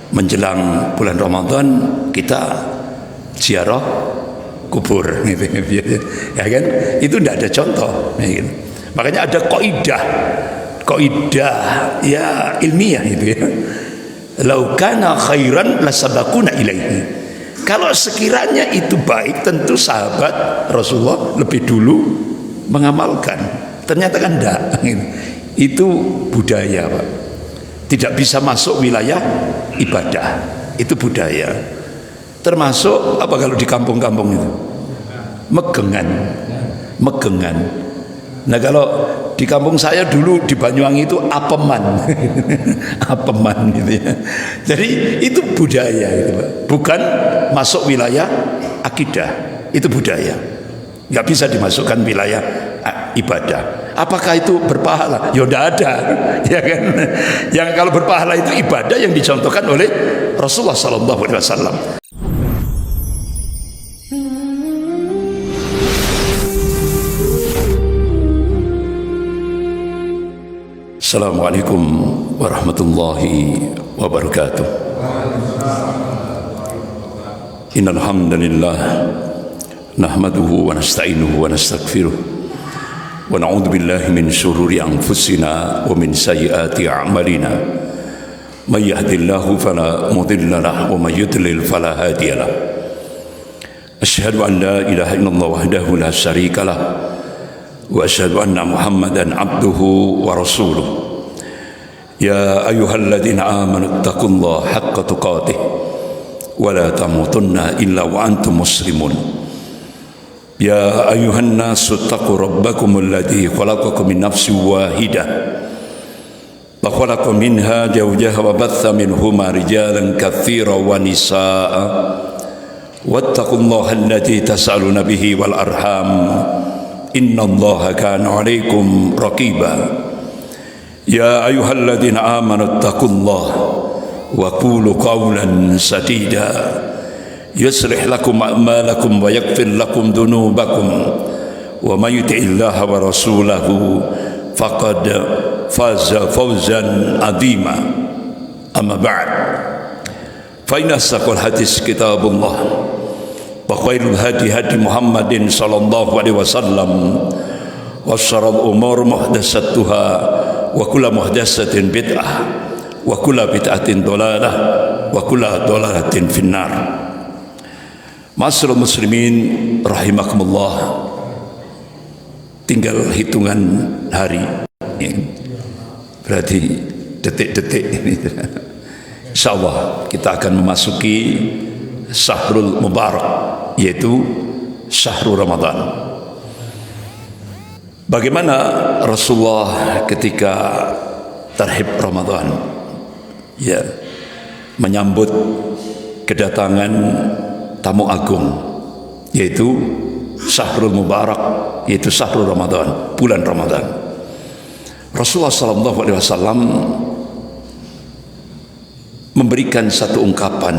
menjelang bulan Ramadan kita ziarah kubur gitu ya kan, itu tidak ada contoh ya, gitu. Makanya ada kaidah ya ilmiah itu ya, lau kana khairan lasabaquna ilaihi, kalau sekiranya itu baik tentu sahabat Rasulullah lebih dulu mengamalkan. Ternyata kan enggak gitu. Itu budaya Pak, tidak bisa masuk wilayah ibadah, itu budaya. Termasuk apa kalau di kampung-kampung itu megengan. Nah kalau di kampung saya dulu di Banyuwangi itu apeman apeman gitu ya. Jadi itu budaya itu Pak, bukan masuk wilayah akidah, itu budaya, nggak bisa dimasukkan wilayah ibadah. Apakah itu berpahala? Ya udah ada ya kan. Yang kalau berpahala itu ibadah yang dicontohkan oleh Rasulullah SAW. Assalamualaikum warahmatullahi wabarakatuh. Innal hamdalillah nahmaduhu wa nasta'inuhu wa nastaghfiruh wa na'udzu billahi min shururi anfusina wa min sayyiati a'malina. May yahdihillahu fala mudilla lahu wa may yudlil fala hadiya lahu. Asyhadu an la ilaha illallah wahdahu la syarika lahu wa asyhadu anna Muhammadan abduhu wa rasuluh. Ya ayyuhalladzina amanu taqullaha haqqa tuqatih wa la tamutunna illa wa antum muslimun. Ya ayyuhan nasu taqu rabbakumul ladzi khalaqakum min nafsin wahidah wa khalaqa minha zawjaha wa batha minhuma rijalan katsiran wa nisaa'a wattaqullaha alladzi tas'aluna bihi wal arham innallaha kana 'alaikum raqiba. Ya ayyuhalladzina amanu taqullaha wa qulu qawlan sadida yuslih lakum a'malakum wa yaghfir lakum dhunubakum wa may yuti'illaha wa rasulahu faqad faza fawzan 'azima. Amma ba'd, fa inna asdaqal hadits kitabullah wa khairul hadi hadi Muhammadin sallallahu alaihi wasallam wa syarrul umur muhdatsatuha wa kullu muhdatsatin bid'ah wa kullu bid'atin dhalalah wa kullu dhalalatin finnar. Ma'asyiral muslimin rahimakumullah, tinggal hitungan hari ya, berarti detik-detik ini insyaallah kita akan memasuki Syahrul Mubarak, yaitu Syahrul Ramadan. Bagaimana Rasulullah ketika terhib Ramadan ya, menyambut kedatangan tamu agung, yaitu Syahrul Mubarak, yaitu Syahrul Ramadan, bulan Ramadan. Rasulullah SAW memberikan satu ungkapan,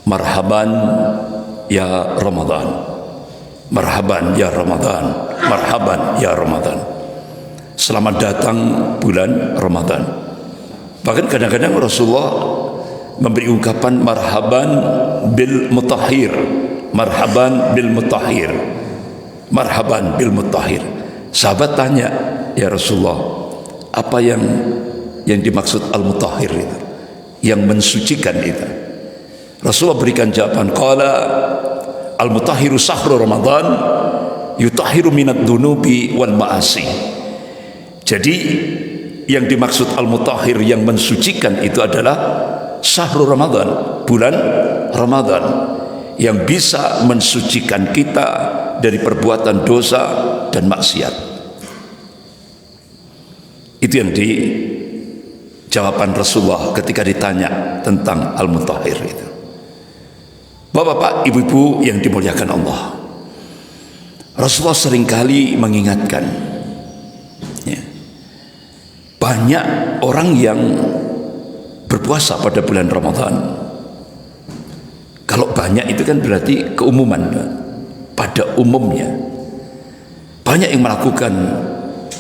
marhaban ya Ramadan, marhaban ya Ramadan, marhaban ya Ramadan. Selamat datang bulan Ramadan. Bahkan kadang-kadang Rasulullah memberi ungkapan marhaban bil mutahhir, marhaban bil mutahhir, marhaban bil mutahhir. Sahabat tanya, ya Rasulullah, apa yang dimaksud al mutahhir itu, yang mensucikan itu? Rasulullah berikan jawaban, qala al mutahhiru syahrul Ramadan yutahhiru minad dunubi wal ma'asi. Jadi yang dimaksud al mutahhir, yang mensucikan itu adalah syahrul Ramadan, bulan Ramadan, yang bisa mensucikan kita dari perbuatan dosa dan maksiat. Itu yang di jawaban Rasulullah ketika ditanya tentang al mutahhir itu. Bapak-bapak, ibu-ibu yang dimuliakan Allah, Rasulullah seringkali mengingatkan ya, banyak orang yang berpuasa pada bulan Ramadan. Kalau banyak itu kan berarti keumuman. Pada umumnya banyak yang melakukan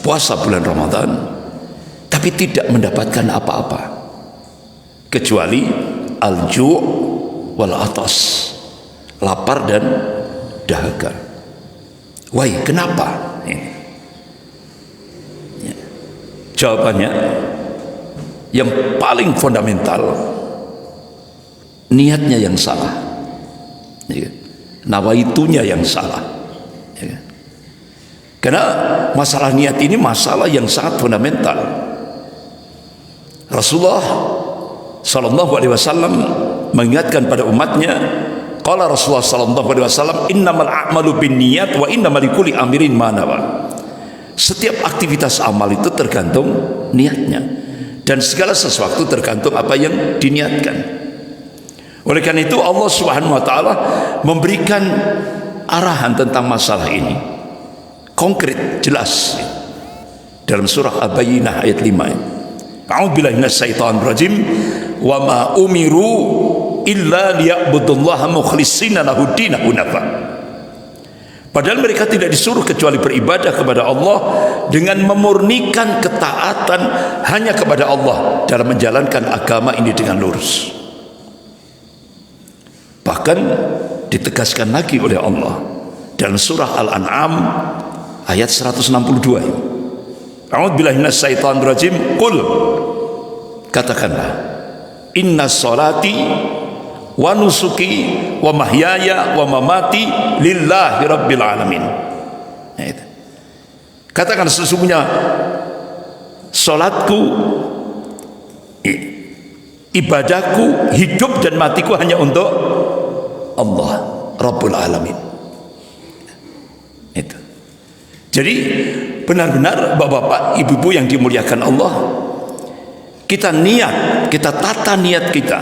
puasa bulan Ramadan tapi tidak mendapatkan apa-apa. kecuali al-ju' wal atas, lapar dan dahaga. Why? Kenapa? Jawabannya yang paling fundamental, niatnya yang salah, nawaitunya yang salah. Karena masalah niat ini masalah yang sangat fundamental. Rasulullah sallallahu alaihi wasallam mengingatkan pada umatnya, qala Rasulullah sallallahu alaihi wasallam, innamal a'malu binniyat wa innamal likulli amrin ma nawa. Setiap aktivitas amal itu tergantung niatnya, dan segala sesuatu tergantung apa yang diniatkan. Oleh karena itu Allah Subhanahu wa taala memberikan arahan tentang masalah ini konkret, jelas dalam surah Al-Bayyinah ayat 5. A'udzubillahi minasyaitonir rajim. Wa ma umiru illa liya'budullaha mukhlishina lahud-din hunafa. Padahal mereka tidak disuruh kecuali beribadah kepada Allah dengan memurnikan ketaatan hanya kepada Allah dalam menjalankan agama ini dengan lurus. Bahkan ditegaskan lagi oleh Allah dalam surah Al-An'am ayat 162. A'udzubillahi minasyaitonir rajim. Qul, katakanlah, inna sholati wa nusuki wa mahyaya wa mamati lillahi rabbil alamin. Katakan sesungguhnya salatku, ibadahku, hidup dan matiku hanya untuk Allah Rabbul Alamin. Itu. Jadi benar-benar bapak-bapak, ibu-ibu yang dimuliakan Allah, kita niat, kita tata niat kita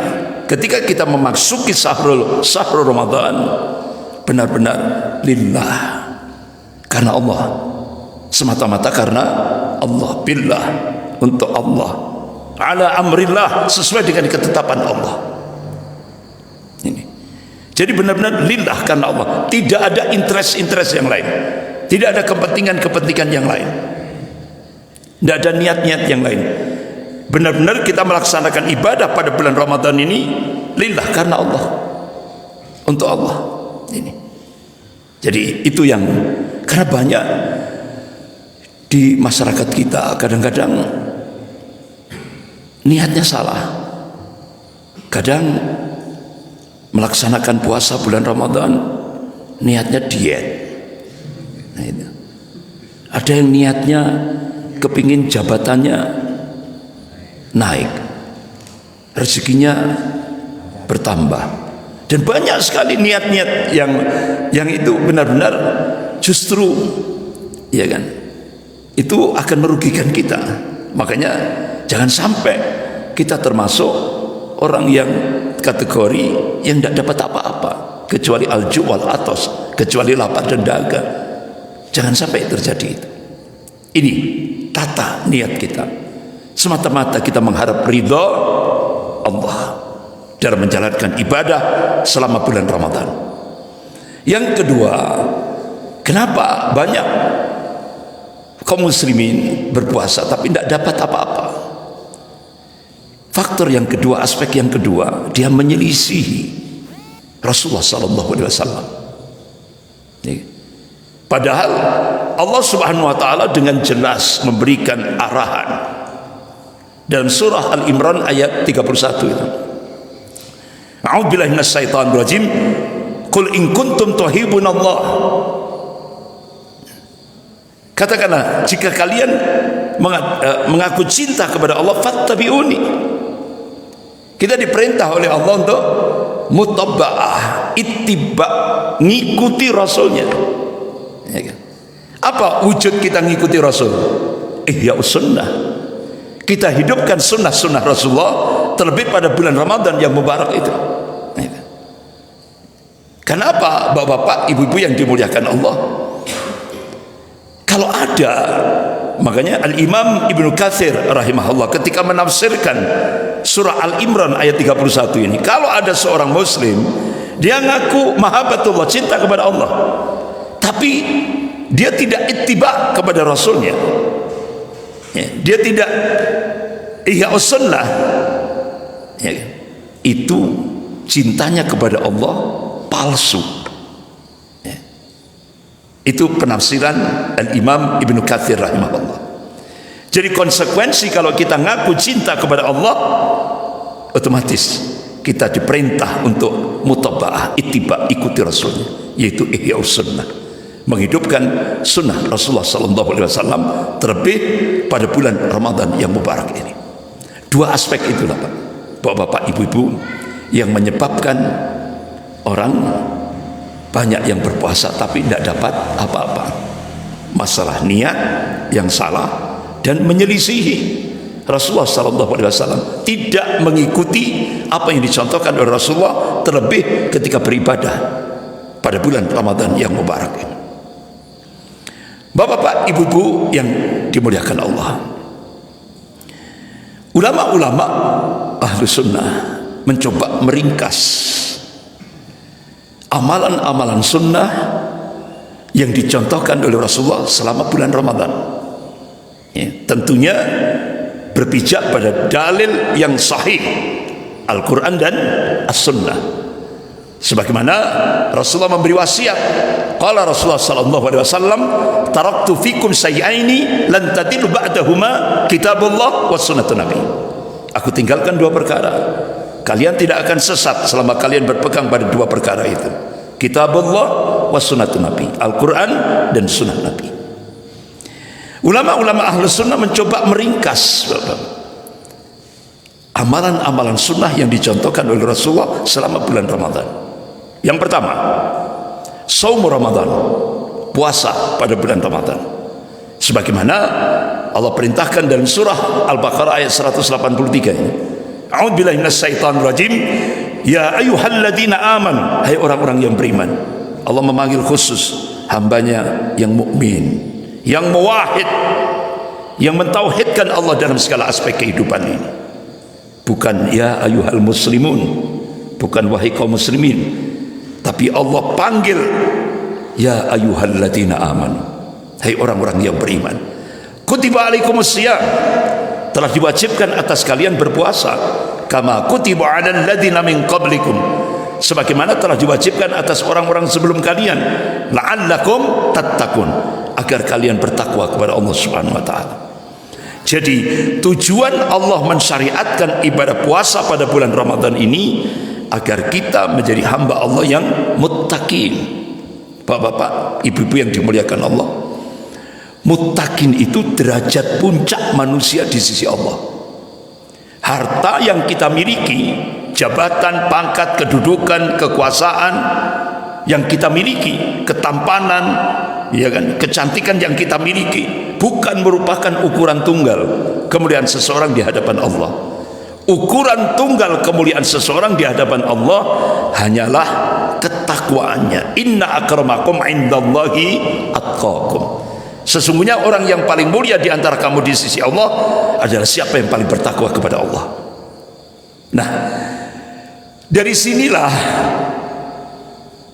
ketika kita memasuki syahrul Ramadan, benar-benar lillah, karena Allah, semata-mata karena Allah, billah, untuk Allah, ala amrillah, sesuai dengan ketetapan Allah. Ini jadi benar-benar lillah, karena Allah, tidak ada interest yang lain, tidak ada kepentingan yang lain, tidak ada niat-niat yang lain. Benar-benar kita melaksanakan ibadah pada bulan Ramadan ini lillah, karena Allah, untuk Allah. Ini jadi itu yang, karena banyak di masyarakat kita kadang-kadang niatnya salah. Kadang melaksanakan puasa bulan Ramadan niatnya diet. Nah, itu. Ada yang niatnya kepingin jabatannya naik, rezekinya bertambah, dan banyak sekali niat-niat yang itu benar-benar justru, ya kan, itu akan merugikan kita. Makanya jangan sampai kita termasuk orang yang kategori yang tidak dapat apa-apa kecuali al-ju' wal atas, kecuali lapar dan dahaga. Jangan sampai terjadi itu. Ini tata niat kita, semata-mata kita mengharap ridha Allah dalam menjalankan ibadah selama bulan Ramadan. Yang kedua, kenapa banyak kaum muslimin berpuasa tapi tidak dapat apa-apa? Faktor yang kedua, aspek yang kedua, dia menyelisihi Rasulullah sallallahu alaihi wasallam. Padahal Allah Subhanahu wa taala dengan jelas memberikan arahan dalam surah Al-Imran ayat 31 itu. A'udzubillahi minasyaitonir rajim. Qul in kuntum tuhibbunallah. Katakanlah, jika kalian mengaku cinta kepada Allah, fattabi'uni. Kita diperintah oleh Allah untuk mutaba'ah, ittiba, ngikuti rasulnya. Ya kan? Apa wujud kita ngikuti Rasul? Ihya sunnah. Kita hidupkan sunnah-sunnah Rasulullah, terlebih pada bulan Ramadan yang mubarak itu. Ya kan? Kenapa bapak-bapak, ibu-ibu yang dimuliakan Allah? Kalau ada, makanya Al-Imam Ibnu Katsir rahimahullah ketika menafsirkan surah Al-Imran ayat 31 ini, kalau ada seorang muslim dia ngaku mahabbatullah, cinta kepada Allah, tapi dia tidak ittiba kepada rasulnya, ya, dia tidak ihya sunnah, ya kan? Itu cintanya kepada Allah palsu. Ya. Itu penafsiran Al-Imam Ibnu Katsir rahimahullah. Jadi konsekuensi kalau kita ngaku cinta kepada Allah, otomatis kita diperintah untuk mutaba'ah, ittiba, ikuti Rasulnya, yaitu ihya'us sunnah, menghidupkan sunnah Rasulullah SAW, terlebih pada bulan Ramadan yang mubarak ini. Dua aspek itulah Pak, bapak-bapak, ibu-ibu, yang menyebabkan orang banyak yang berpuasa tapi tidak dapat apa-apa. Masalah niat yang salah dan menyelisihi Rasulullah SAW, tidak mengikuti apa yang dicontohkan oleh Rasulullah, terlebih ketika beribadah pada bulan Ramadan yang mubarak ini. Bapak-bapak, ibu-ibu yang dimuliakan Allah, ulama-ulama ahlu sunnah mencoba meringkas amalan-amalan sunnah yang dicontohkan oleh Rasulullah selama bulan Ramadan. Ya, tentunya berpijak pada dalil yang sahih, Al-Quran dan As-Sunnah. Sebagaimana Rasulullah memberi wasiat, qala Rasulullah sallallahu alaihi wasallam, taraktu fikum sayyaini lan tadillu ba'dahuma kitabullah was sunnatun nabi. Aku tinggalkan dua perkara, kalian tidak akan sesat selama kalian berpegang pada dua perkara itu, kitabullah was sunnatun nabi, Al-Quran dan sunnah Nabi. Ulama-ulama ahlu sunnah mencoba meringkas amalan-amalan sunnah yang dicontohkan oleh Rasulullah selama bulan Ramadan. Yang pertama, shaum Ramadan, puasa pada bulan Ramadan. Sebagaimana Allah perintahkan dalam surah Al-Baqarah ayat 183 ini. A'udzubillahi minasyaitonir rajim. Ya ayyuhalladzina amanu, hai orang-orang yang beriman. Allah memanggil khusus hambanya yang mukmin, yang muwahhid, yang mentauhidkan Allah dalam segala aspek kehidupan ini. Bukan ya ayyuhal muslimun, bukan wahai kaum muslimin, tapi Allah panggil ya ayyuhalladzina amanu, hai orang-orang yang beriman. Kutiba alaikumusiyam, telah diwajibkan atas kalian berpuasa, kama kutiba alal ladzina min qablikum, sebagaimana telah diwajibkan atas orang-orang sebelum kalian, la'allakum tattaqun, agar kalian bertakwa kepada Allah Subhanahu wa taala. Jadi tujuan Allah mensyariatkan ibadah puasa pada bulan Ramadan ini agar kita menjadi hamba Allah yang muttaqin. Bapak-bapak, ibu-ibu yang dimuliakan Allah, muttaqin itu derajat puncak manusia di sisi Allah. Harta yang kita miliki, jabatan, pangkat, kedudukan, kekuasaan yang kita miliki, ketampanan, ya kan, kecantikan yang kita miliki, bukan merupakan ukuran tunggal kemuliaan seseorang di hadapan Allah. Ukuran tunggal kemuliaan seseorang di hadapan Allah hanyalah ketakwaannya. Inna akramakum indallahi atqakum. Sesungguhnya orang yang paling mulia di antara kamu di sisi Allah adalah siapa yang paling bertakwa kepada Allah. Nah, dari sinilah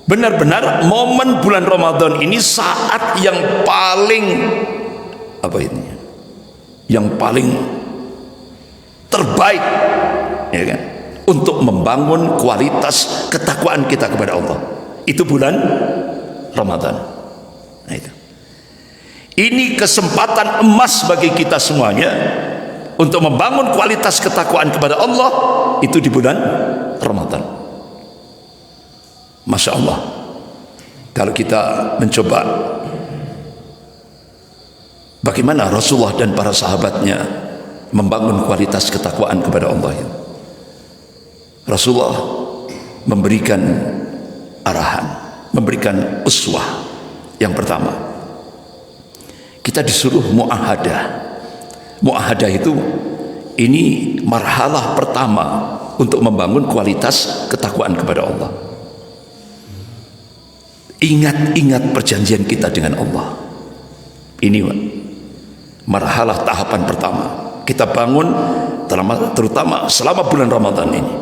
benar-benar momen bulan Ramadan ini saat yang paling yang paling terbaik, ya kan, untuk membangun kualitas ketakwaan kita kepada Allah. Itu bulan Ramadan. Nah, itu. Ini kesempatan emas bagi kita semuanya untuk membangun kualitas ketakwaan kepada Allah itu di bulan Ramadan. Masya Allah, kalau kita mencoba bagaimana Rasulullah dan para sahabatnya membangun kualitas ketakwaan kepada Allah. Rasulullah memberikan arahan, memberikan uswah. Yang pertama, kita disuruh mu'ahadah. Mu'ahadah itu ini marhalah pertama untuk membangun kualitas ketakwaan kepada Allah. Ingat-ingat perjanjian kita dengan Allah. Ini marhalah tahapan pertama kita bangun, terutama selama bulan Ramadan ini.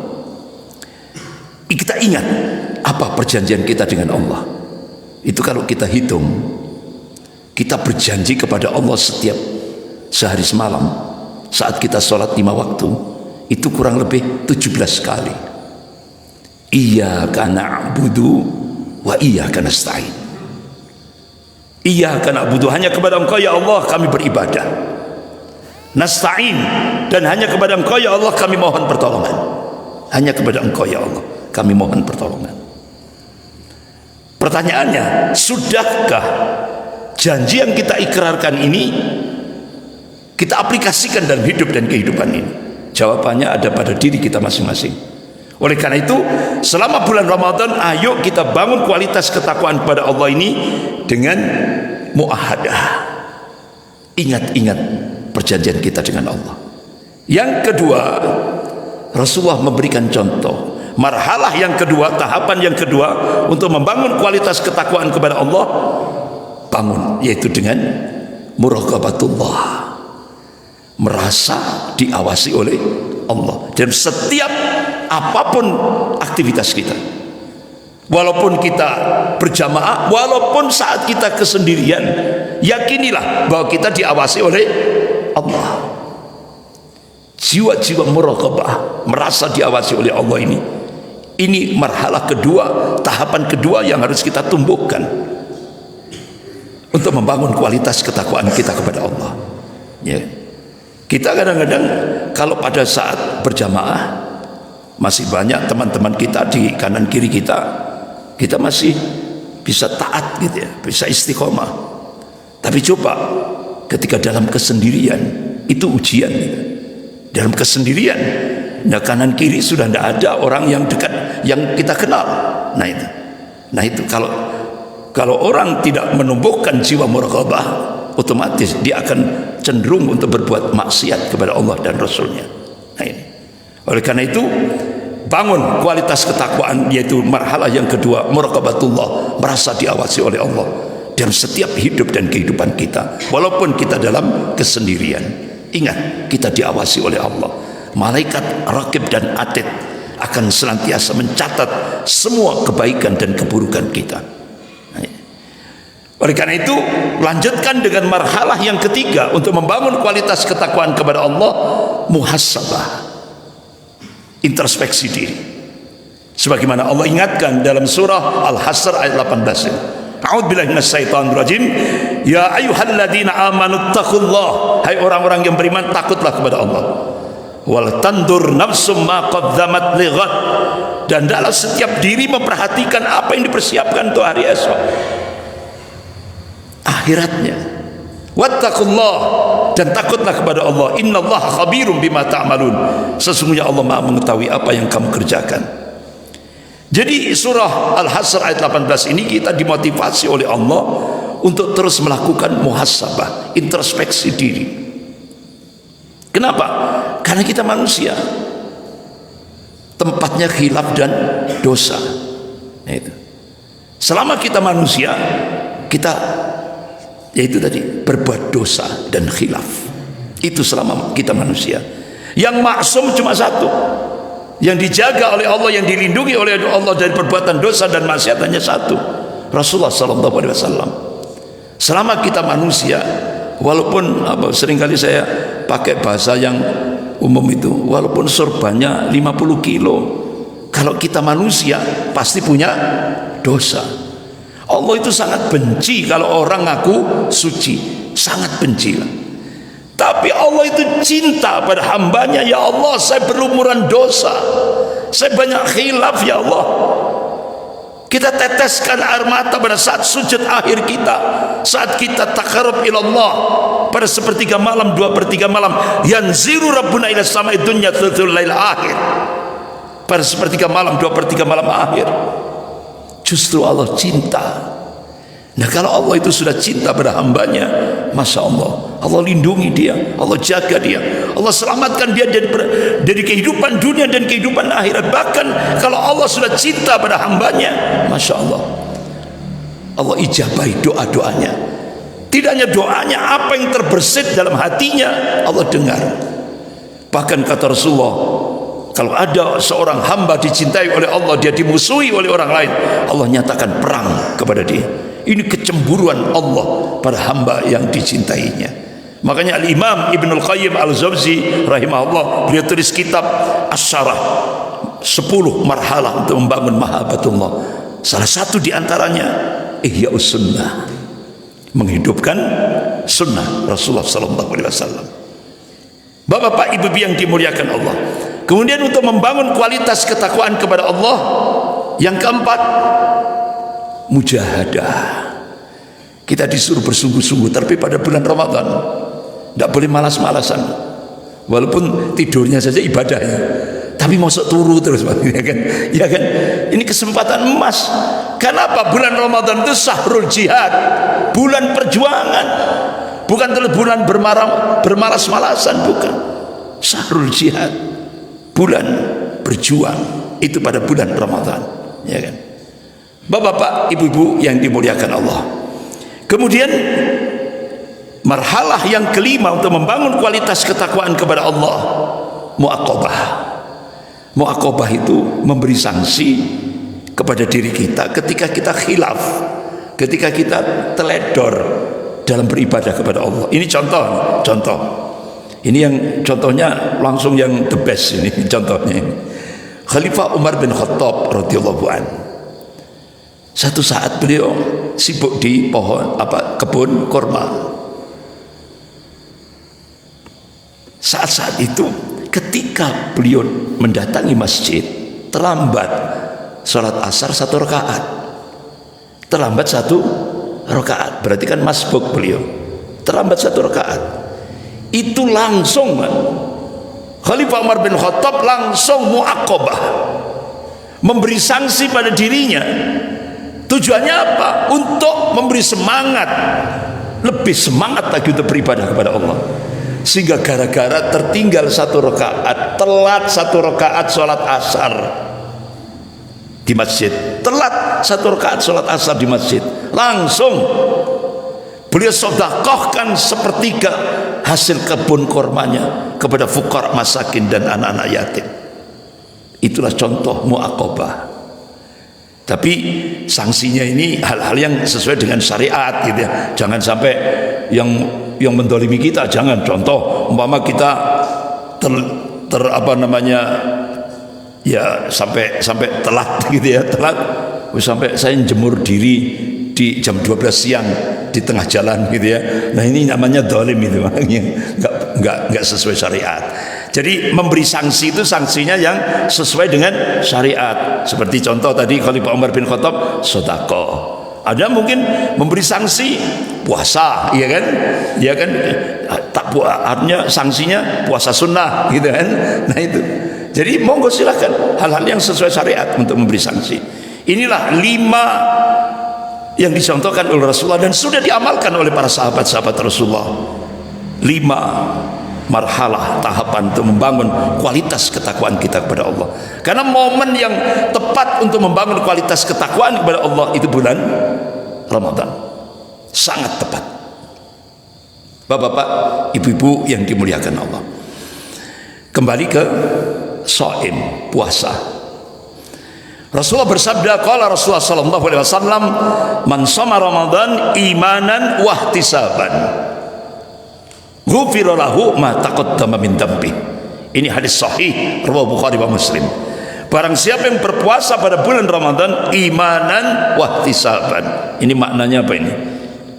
Kita ingat apa perjanjian kita dengan Allah. Itu kalau kita hitung, kita berjanji kepada Allah setiap sehari semalam saat kita sholat 5 waktu, itu kurang lebih 17 kali. Iyyaka na'budu wa iyyaka nasta'in. Iyyaka na'budu, hanya kepada Engkau ya Allah kami beribadah. Nasta'in, dan hanya kepada Engkau ya Allah kami mohon pertolongan. Hanya kepada Engkau ya Allah kami mohon pertolongan. Pertanyaannya, sudahkah janji yang kita ikrarkan ini kita aplikasikan dalam hidup dan kehidupan ini? Jawabannya ada pada diri kita masing-masing. Oleh karena itu, selama bulan Ramadan, ayo kita bangun kualitas ketakwaan kepada Allah ini dengan muahadah. Ingat-ingat perjanjian kita dengan Allah. Yang kedua, Rasulullah memberikan contoh. Marhalah yang kedua, tahapan yang kedua untuk membangun kualitas ketakwaan kepada Allah, bangun, yaitu dengan muraqabatullah, merasa diawasi oleh Allah dalam setiap apapun aktivitas kita. Walaupun kita berjamaah, walaupun saat kita kesendirian, yakinilah bahwa kita diawasi oleh Allah. Jiwa-jiwa muraqabah, merasa diawasi oleh Allah ini marhalah kedua, tahapan kedua yang harus kita tumbuhkan untuk membangun kualitas ketakwaan kita kepada Allah. Ya. Kita kadang-kadang kalau pada saat berjamaah, masih banyak teman-teman kita di kanan kiri kita masih bisa taat gitu ya, bisa istiqomah. Tapi coba ketika dalam kesendirian, itu ujian gitu. Dalam kesendirian, nah kanan kiri sudah tidak ada orang yang dekat yang kita kenal. Nah itu kalau orang tidak menumbuhkan jiwa muraqabah, otomatis dia akan cenderung untuk berbuat maksiat kepada Allah dan Rasulnya. Nah ini. Oleh karena itu, bangun kualitas ketakwaan, yaitu marhalah yang kedua, muraqabatullah, merasa diawasi oleh Allah dalam setiap hidup dan kehidupan kita, walaupun kita dalam kesendirian. Ingat, kita diawasi oleh Allah. Malaikat raqib dan atid akan senantiasa mencatat semua kebaikan dan keburukan kita. Oleh karena itu, lanjutkan dengan marhalah yang ketiga untuk membangun kualitas ketakwaan kepada Allah, muhasabah, introspeksi diri. Sebagaimana Allah ingatkan dalam surah Al-Hasr ayat 18. A'udzubillahi minasyaitonir rajim. Ya ayyuhalladzina amanu taqullah. Hai orang-orang yang beriman, takutlah kepada Allah. Wal tandur nafsum ma qaddamat lighad. Dan dalam setiap diri memperhatikan apa yang dipersiapkan untuk hari esok, akhiratnya. Wattaqullah, dan takutlah kepada Allah. Innallaha khabirum bima ta'malun. Sesungguhnya Allah Maha mengetahui apa yang kamu kerjakan. Jadi surah Al-Hasr ayat 18 ini kita dimotivasi oleh Allah untuk terus melakukan muhasabah, introspeksi diri. Kenapa? Karena kita manusia, tempatnya khilaf dan dosa. Nah itu. Selama kita manusia, kita yaitu tadi berbuat dosa dan khilaf. Itu selama kita manusia. Yang maksum cuma satu, yang dijaga oleh Allah, yang dilindungi oleh Allah dari perbuatan dosa dan maksiat hanya satu, Rasulullah SAW. Selama kita manusia, walaupun seringkali saya pakai bahasa yang umum itu, walaupun sorbannya 50 kilo, kalau kita manusia pasti punya dosa. Allah itu sangat benci kalau orang ngaku suci, sangat benci lah. Tapi Allah itu cinta pada hambanya. Ya Allah, saya berlumuran dosa, saya banyak khilaf ya Allah. Kita teteskan air mata pada saat sujud akhir kita, saat kita taqarrub ila Allah pada sepertiga malam, 2/3 malam. Yanziru Rabbuna ila samai dunya thuluthul lail akhir. Pada sepertiga malam, 2/3 malam akhir, justru Allah cinta. Nah kalau Allah itu sudah cinta pada hambanya, Masya Allah, Allah lindungi dia, Allah jaga dia, Allah selamatkan dia dari kehidupan dunia dan kehidupan akhirat. Bahkan kalau Allah sudah cinta pada hambanya, Masya Allah, Allah ijabahi doa-doanya. Tidak hanya doanya, apa yang terbersit dalam hatinya Allah dengar. Bahkan kata Rasulullah, kalau ada seorang hamba dicintai oleh Allah, dia dimusuhi oleh orang lain, Allah nyatakan perang kepada dia. Ini kecemburuan Allah pada hamba yang dicintainya. Makanya Al-Imam Ibnul Qayyim Al-Jauzi rahimahullah, beliau tulis kitab Asy-Syarah 10 marhalah untuk membangun mahabbatullah. Salah satu diantaranya Ihya'us Sunnah, menghidupkan sunnah Rasulullah sallallahu alaihi wasallam. Bapak-bapak, ibu-ibu yang dimuliakan Allah. Kemudian untuk membangun kualitas ketakwaan kepada Allah, yang keempat, mujahadah. Kita disuruh bersungguh-sungguh, tapi pada bulan Ramadan tidak boleh malas-malasan. Walaupun tidurnya saja ibadahnya, tapi masuk turu terus, ya kan? Ya kan? Ini kesempatan emas. Kenapa? Bulan Ramadan itu syahrul jihad, bulan perjuangan. Bukan terus bulan bermalas-malasan, bukan. Syahrul jihad, bulan berjuang, itu pada bulan Ramadan, ya kan? Bapak-bapak, ibu-ibu yang dimuliakan Allah. Kemudian marhalah yang kelima untuk membangun kualitas ketakwaan kepada Allah, muaqabah. Muaqabah itu memberi sanksi kepada diri kita ketika kita khilaf, ketika kita teledor dalam beribadah kepada Allah. Ini contoh. Ini yang contohnya langsung yang the best ini contohnya ini. Khalifah Umar bin Khattab radhiyallahu an. Satu saat beliau sibuk di kebun kurma. Saat-saat itu ketika beliau mendatangi masjid, terlambat sholat asar 1 rakaat. Terlambat 1 rakaat, berarti kan masbuk beliau. Terlambat 1 rakaat. Itu langsung Khalifah Umar bin Khattab langsung muaqabah, memberi sanksi pada dirinya. Tujuannya apa? Untuk memberi semangat, lebih semangat lagi untuk beribadah kepada Allah. Sehingga gara-gara tertinggal 1 rakaat, telat 1 rakaat sholat asar di masjid, telat 1 rakaat sholat asar di masjid, langsung beliau sedekahkan sepertiga hasil kebun kormanya kepada fuqara, masakin, dan anak-anak yatim. Itulah contoh muaqabah. Tapi sanksinya ini hal-hal yang sesuai dengan syariat, gitu ya. Jangan sampai yang mendolimi kita, jangan. Contoh umpama kita ya sampai telat gitu ya, telat sampai saya jemur diri di jam 12 siang di tengah jalan gitu ya. Nah ini namanya dolim, itu nggak sesuai syariat. Jadi memberi sanksi itu sanksinya yang sesuai dengan syariat. Seperti contoh tadi Khalifah Umar bin Khattab sedekah. Ada mungkin memberi sanksi puasa, iya kan? Ya kan, artinya sanksinya puasa sunnah gitu kan. Nah itu. Jadi monggo silakan hal-hal yang sesuai syariat untuk memberi sanksi. Inilah 5 yang dicontohkan oleh Rasulullah dan sudah diamalkan oleh para sahabat-sahabat Rasulullah. 5 marhalah tahapan untuk membangun kualitas ketakwaan kita kepada Allah. Karena momen yang tepat untuk membangun kualitas ketakwaan kepada Allah itu bulan Ramadan. Sangat tepat. Bapak-bapak, ibu-ibu yang dimuliakan Allah. Kembali ke shaim, puasa. Rasulullah bersabda, qala Rasulullah sallallahu alaihi wasallam, man shoma Ramadan imanan wa ihtisaban, ghufira lahu ma taqaddama min dzambi. Ini hadis sahih riwayat Bukhari wa Muslim. Barang siapa yang berpuasa pada bulan Ramadan imanan wa ihtisaban. Ini maknanya apa ini?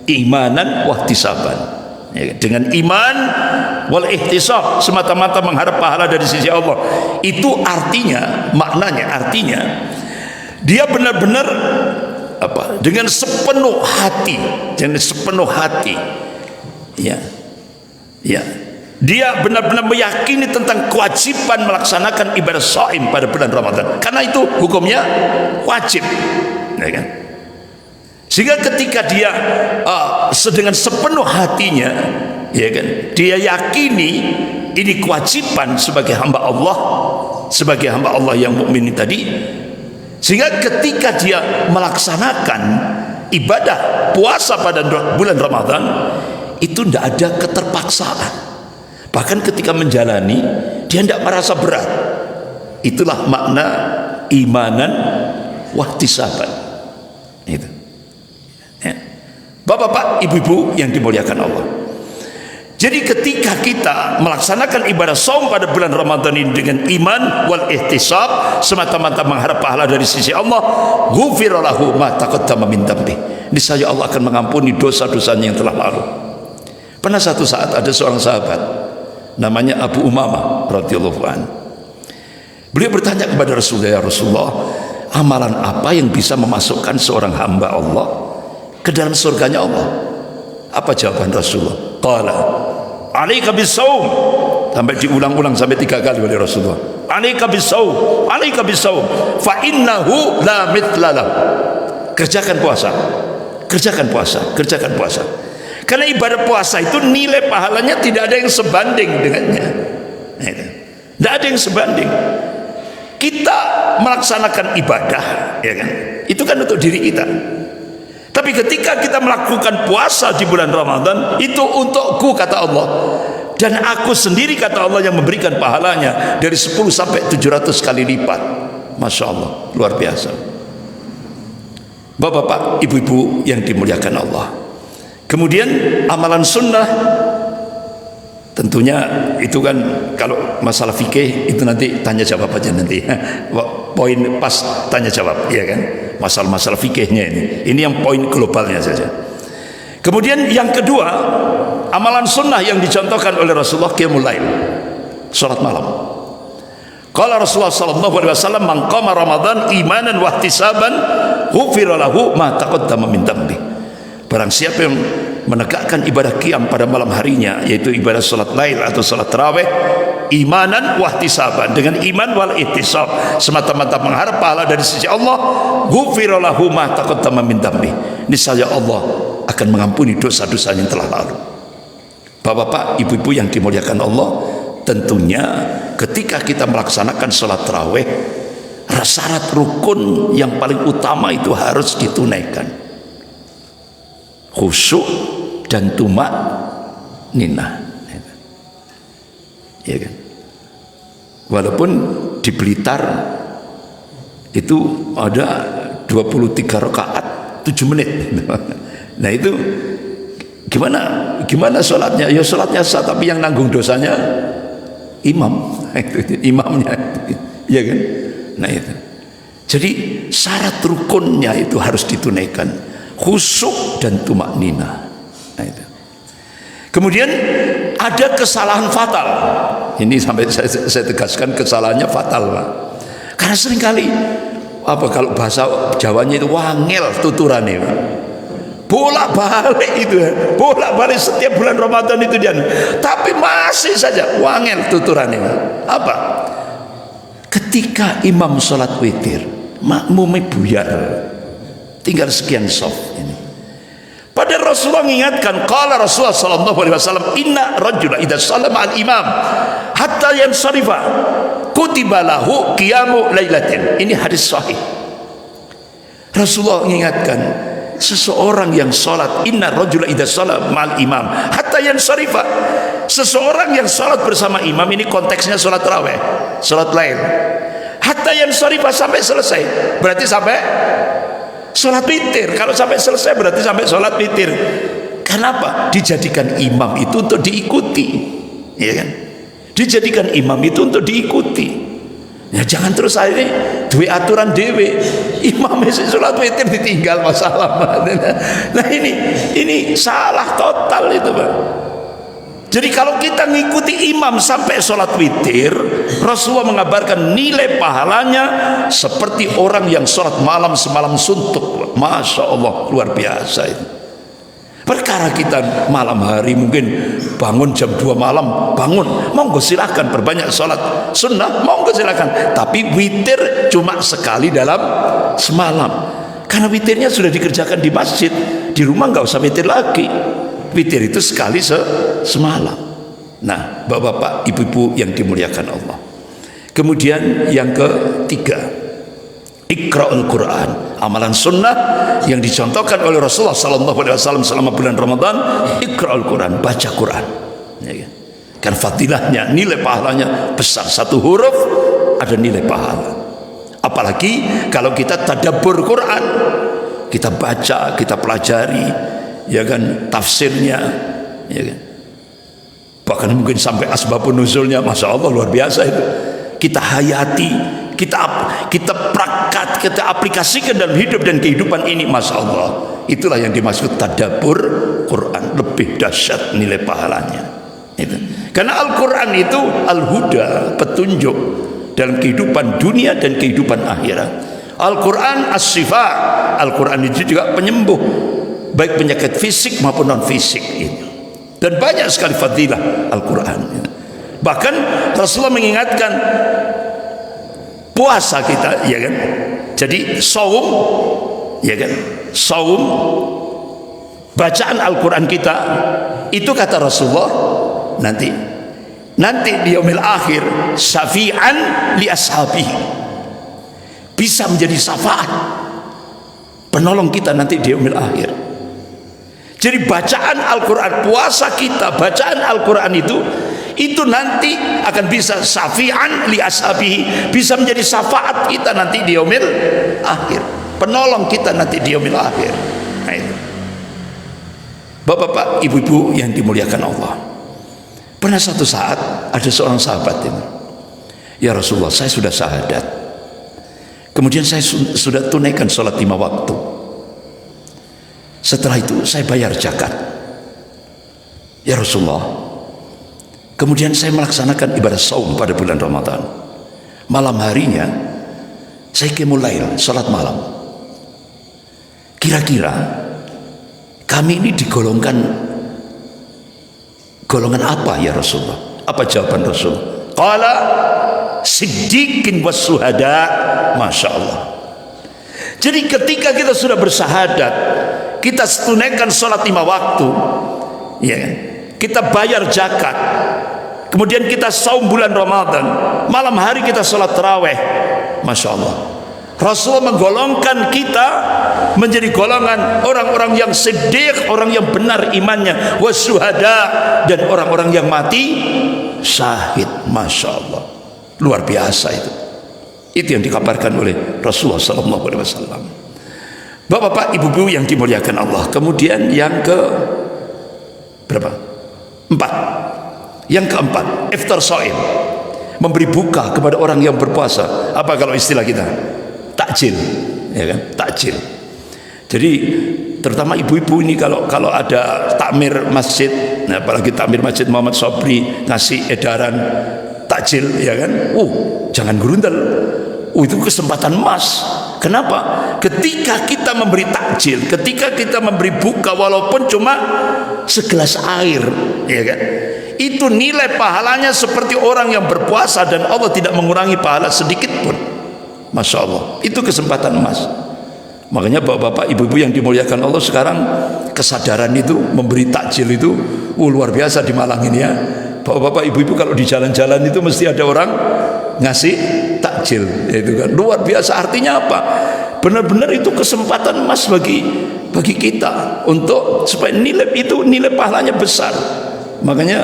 Imanan wa ihtisaban. Ya, dengan iman wal ihtisab, semata-mata mengharap pahala dari sisi Allah. Itu artinya, maknanya artinya dia benar-benar dengan sepenuh hati, ya, dia benar-benar meyakini tentang kewajiban melaksanakan ibadah shaim pada bulan Ramadan, karena itu hukumnya wajib, ya kan? Sehingga ketika dia dengan sepenuh hatinya, ya kan, dia yakini ini kewajiban sebagai hamba Allah yang mukmin tadi. Sehingga ketika dia melaksanakan ibadah puasa pada bulan Ramadan itu tidak ada keterpaksaan. Bahkan ketika menjalani dia tidak merasa berat. Itulah makna imanan wahtisaban. Itu. Ya. Bapak-bapak, ibu-ibu yang dimuliakan Allah. Jadi ketika kita melaksanakan ibadah saum pada bulan Ramadan ini dengan iman wal ihtisab, semata-mata mengharap pahala dari sisi Allah, ghufira lahu ma taqaddama min dhanbi. Niscaya Allah akan mengampuni dosa-dosanya yang telah lalu. Pernah satu saat ada seorang sahabat namanya Abu Umamah radhiyallahu anhu. Beliau bertanya kepada Rasulullah, ya Rasulullah, amalan apa yang bisa memasukkan seorang hamba Allah ke dalam surganya Allah? Apa jawaban Rasulullah? Qala alaika bisawm. Sampai diulang-ulang sampai 3 kali oleh Rasulullah. Alaika bisawm, alaika bisawm, fa innahu la mithla lahu. Kerjakan puasa, kerjakan puasa, kerjakan puasa. Karena ibadah puasa itu nilai pahalanya tidak ada yang sebanding dengannya. Tidak ada yang sebanding. Kita melaksanakan ibadah, ya kan? Itu kan untuk diri kita. Tapi ketika kita melakukan puasa di bulan Ramadan, itu untukku kata Allah, dan aku sendiri kata Allah yang memberikan pahalanya dari 10 sampai 700 kali lipat. Masya Allah, luar biasa. Bapak-bapak, ibu-ibu yang dimuliakan Allah. Kemudian amalan sunnah, tentunya itu kan kalau masalah fikih itu nanti tanya jawab aja nanti. Poin pas tanya jawab, ya kan? Masalah-masalah fikihnya ini yang poin globalnya saja. Kemudian yang kedua, amalan sunnah yang dicontohkan oleh Rasulullah, qiyamul lail, salat malam. Qala Rasulullah sallallahu alaihi wasallam, man qama Ramadan imanan wa ihtisaban ghufira lahu ma taqaddama min dhanbi. Barang siapa yang menegakkan ibadah qiyam pada malam harinya, yaitu ibadah salat lail atau salat tarawih, imanan wahtisaban, dengan iman wal ihtisab, semata-mata mengharap pahala dari sisi Allah, ghufira lahu ma taqaddama min dhanbi. Niscaya Allah akan mengampuni dosa-dosa yang telah lalu. Bapak-bapak, ibu-ibu yang dimuliakan Allah, tentunya ketika kita melaksanakan salat tarawih, syarat rukun yang paling utama itu harus ditunaikan, khusyuk dan tumak ninah, ya kan? Walaupun di Blitar itu ada 23 rakaat 7 menit. Nah itu gimana sholatnya? Ya sholatnya sah, tapi yang nanggung dosanya imam, imamnya, ya kan? Nah itu. Jadi syarat rukunnya itu harus ditunaikan, khusyuk dan tumak ninah. Nah itu. Kemudian ada kesalahan fatal. Ini sampai saya tegaskan, kesalahannya fatal, Pak. Karena seringkali kalau bahasa Jawanya itu wangel tuturannya, Pak. Bolak-balik itu, bolak-balik setiap bulan Ramadan itu dia. Tapi masih saja wangel tuturannya, Pak. Apa? Ketika imam sholat witir, makmumnya buyar, tinggal sekian soft ini. Padahal Rasulullah mengingatkan, qala Rasulullah sallallahu alaihi wasallam, inna rajula idza shallama al imam hatta yansarifa kutiba lahu qiyamu lailatin. Ini hadis sahih. Rasulullah mengingatkan, seseorang yang salat, inna rajula idza shallama al imam hatta yansarifa, seseorang yang salat bersama imam, ini konteksnya salat tarawih, salat lail, hatta yansarifa, sampai selesai, berarti sampai sholat witir. Kalau sampai selesai berarti sampai sholat witir. Kenapa? Dijadikan imam itu untuk diikuti, ya kan? Dijadikan imam itu untuk diikuti. Ya jangan terus akhirnya duwe aturan dewe, imam isi sholat witir ditinggal masalah. Nah ini salah total itu, Pak. Jadi kalau kita ngikuti imam sampai sholat witir, Rasulullah mengabarkan nilai pahalanya seperti orang yang sholat malam semalam suntuk. Masya Allah, luar biasa itu. Perkara kita malam hari mungkin bangun jam 2 malam, bangun, monggo silahkan perbanyak sholat sunnah, monggo silahkan. Tapi witir cuma sekali dalam semalam, karena witirnya sudah dikerjakan di masjid, di rumah nggak usah witir lagi. Witir itu sekali semalam. Nah, bapak-bapak, ibu-ibu yang dimuliakan Allah. Kemudian yang ketiga, Iqra'ul Quran, amalan sunnah yang dicontohkan oleh Rasulullah sallallahu alaihi wasallam selama bulan Ramadan. Iqra'ul Quran, baca Quran, ya kan? Kan fadilahnya, nilai pahalanya besar. Satu huruf ada nilai pahala. Apalagi kalau kita tadabbur Quran, kita baca, kita pelajari, ya kan, tafsirnya, ya kan. bahkan mungkin sampai asbabun nuzulnya, masya Allah luar biasa itu. Kita hayati, kita praktek, kita aplikasikan dalam hidup dan kehidupan ini, masya Allah. Itulah yang dimaksud tadabbur Quran, lebih dahsyat nilai pahalanya. Itu. Karena Al-Quran itu al-huda, petunjuk dalam kehidupan dunia dan kehidupan akhirat. Al-Quran as-sifa, Al-Quran itu juga penyembuh, baik penyakit fisik maupun non fisik itu. Dan banyak sekali fadilah Al-Quran. Bahkan Rasulullah mengingatkan puasa kita, ya kan? Jadi saum, ya kan? Saum, bacaan Al-Quran kita itu kata Rasulullah nanti di yaumil akhir syafi'an li ashabihi, bisa menjadi syafaat penolong kita nanti di yaumil akhir. Jadi bacaan Al-Quran, puasa kita, bacaan Al-Quran itu nanti akan bisa syafi'an li ashabihi, bisa menjadi syafaat kita nanti di yaumil akhir, penolong kita nanti di yaumil akhir. Nah itu. Bapak-bapak, ibu-ibu yang dimuliakan Allah, pernah satu saat ada seorang sahabat ini, ya Rasulullah, saya sudah syahadat, kemudian saya sudah tunaikan sholat 5 waktu, setelah itu saya bayar zakat, ya Rasulullah, kemudian saya melaksanakan ibadah saum pada bulan Ramadan, malam harinya saya qiyamul lail, sholat malam. Kira-kira kami ini digolongkan golongan apa ya Rasulullah? Apa jawaban Rasul? Qala siddiqin was syuhada. Masya Allah. Jadi ketika kita sudah bersahadat, kita tunaikan sholat 5 waktu, ya kan? Kita bayar zakat, kemudian kita saum bulan Ramadan, malam hari kita sholat taraweh, masya Allah. Rasulullah menggolongkan kita menjadi golongan orang-orang yang siddiq, orang yang benar imannya, wasyuhada, dan orang-orang yang mati syahid. Masya Allah, luar biasa itu. Itu yang dikabarkan oleh Rasulullah SAW. Bapak-bapak, ibu-ibu yang dimuliakan Allah. Kemudian yang ke berapa? 4. Yang keempat, iftar shaim, memberi buka kepada orang yang berpuasa. Apa kalau istilah kita? Takjil, ya kan? Takjil. Jadi terutama ibu-ibu ini kalau ada takmir masjid, nah apalagi takmir masjid Muhammad Sobri ngasih edaran takjil, ya kan? Jangan gerundel. Itu kesempatan emas. Kenapa? Ketika kita memberi takjil, ketika kita memberi buka walaupun cuma segelas air, ya kan? Itu nilai pahalanya seperti orang yang berpuasa dan Allah tidak mengurangi pahala sedikit pun. Masya Allah, itu kesempatan emas. Makanya bapak-bapak, ibu-ibu yang dimuliakan Allah, sekarang kesadaran itu memberi takjil itu luar biasa di Malang ini ya. Bapak-bapak, ibu-ibu kalau di jalan-jalan itu mesti ada orang ngasih takjil, itu kan luar biasa. Artinya apa? Benar-benar itu kesempatan emas bagi kita untuk supaya nilai pahalanya besar. Makanya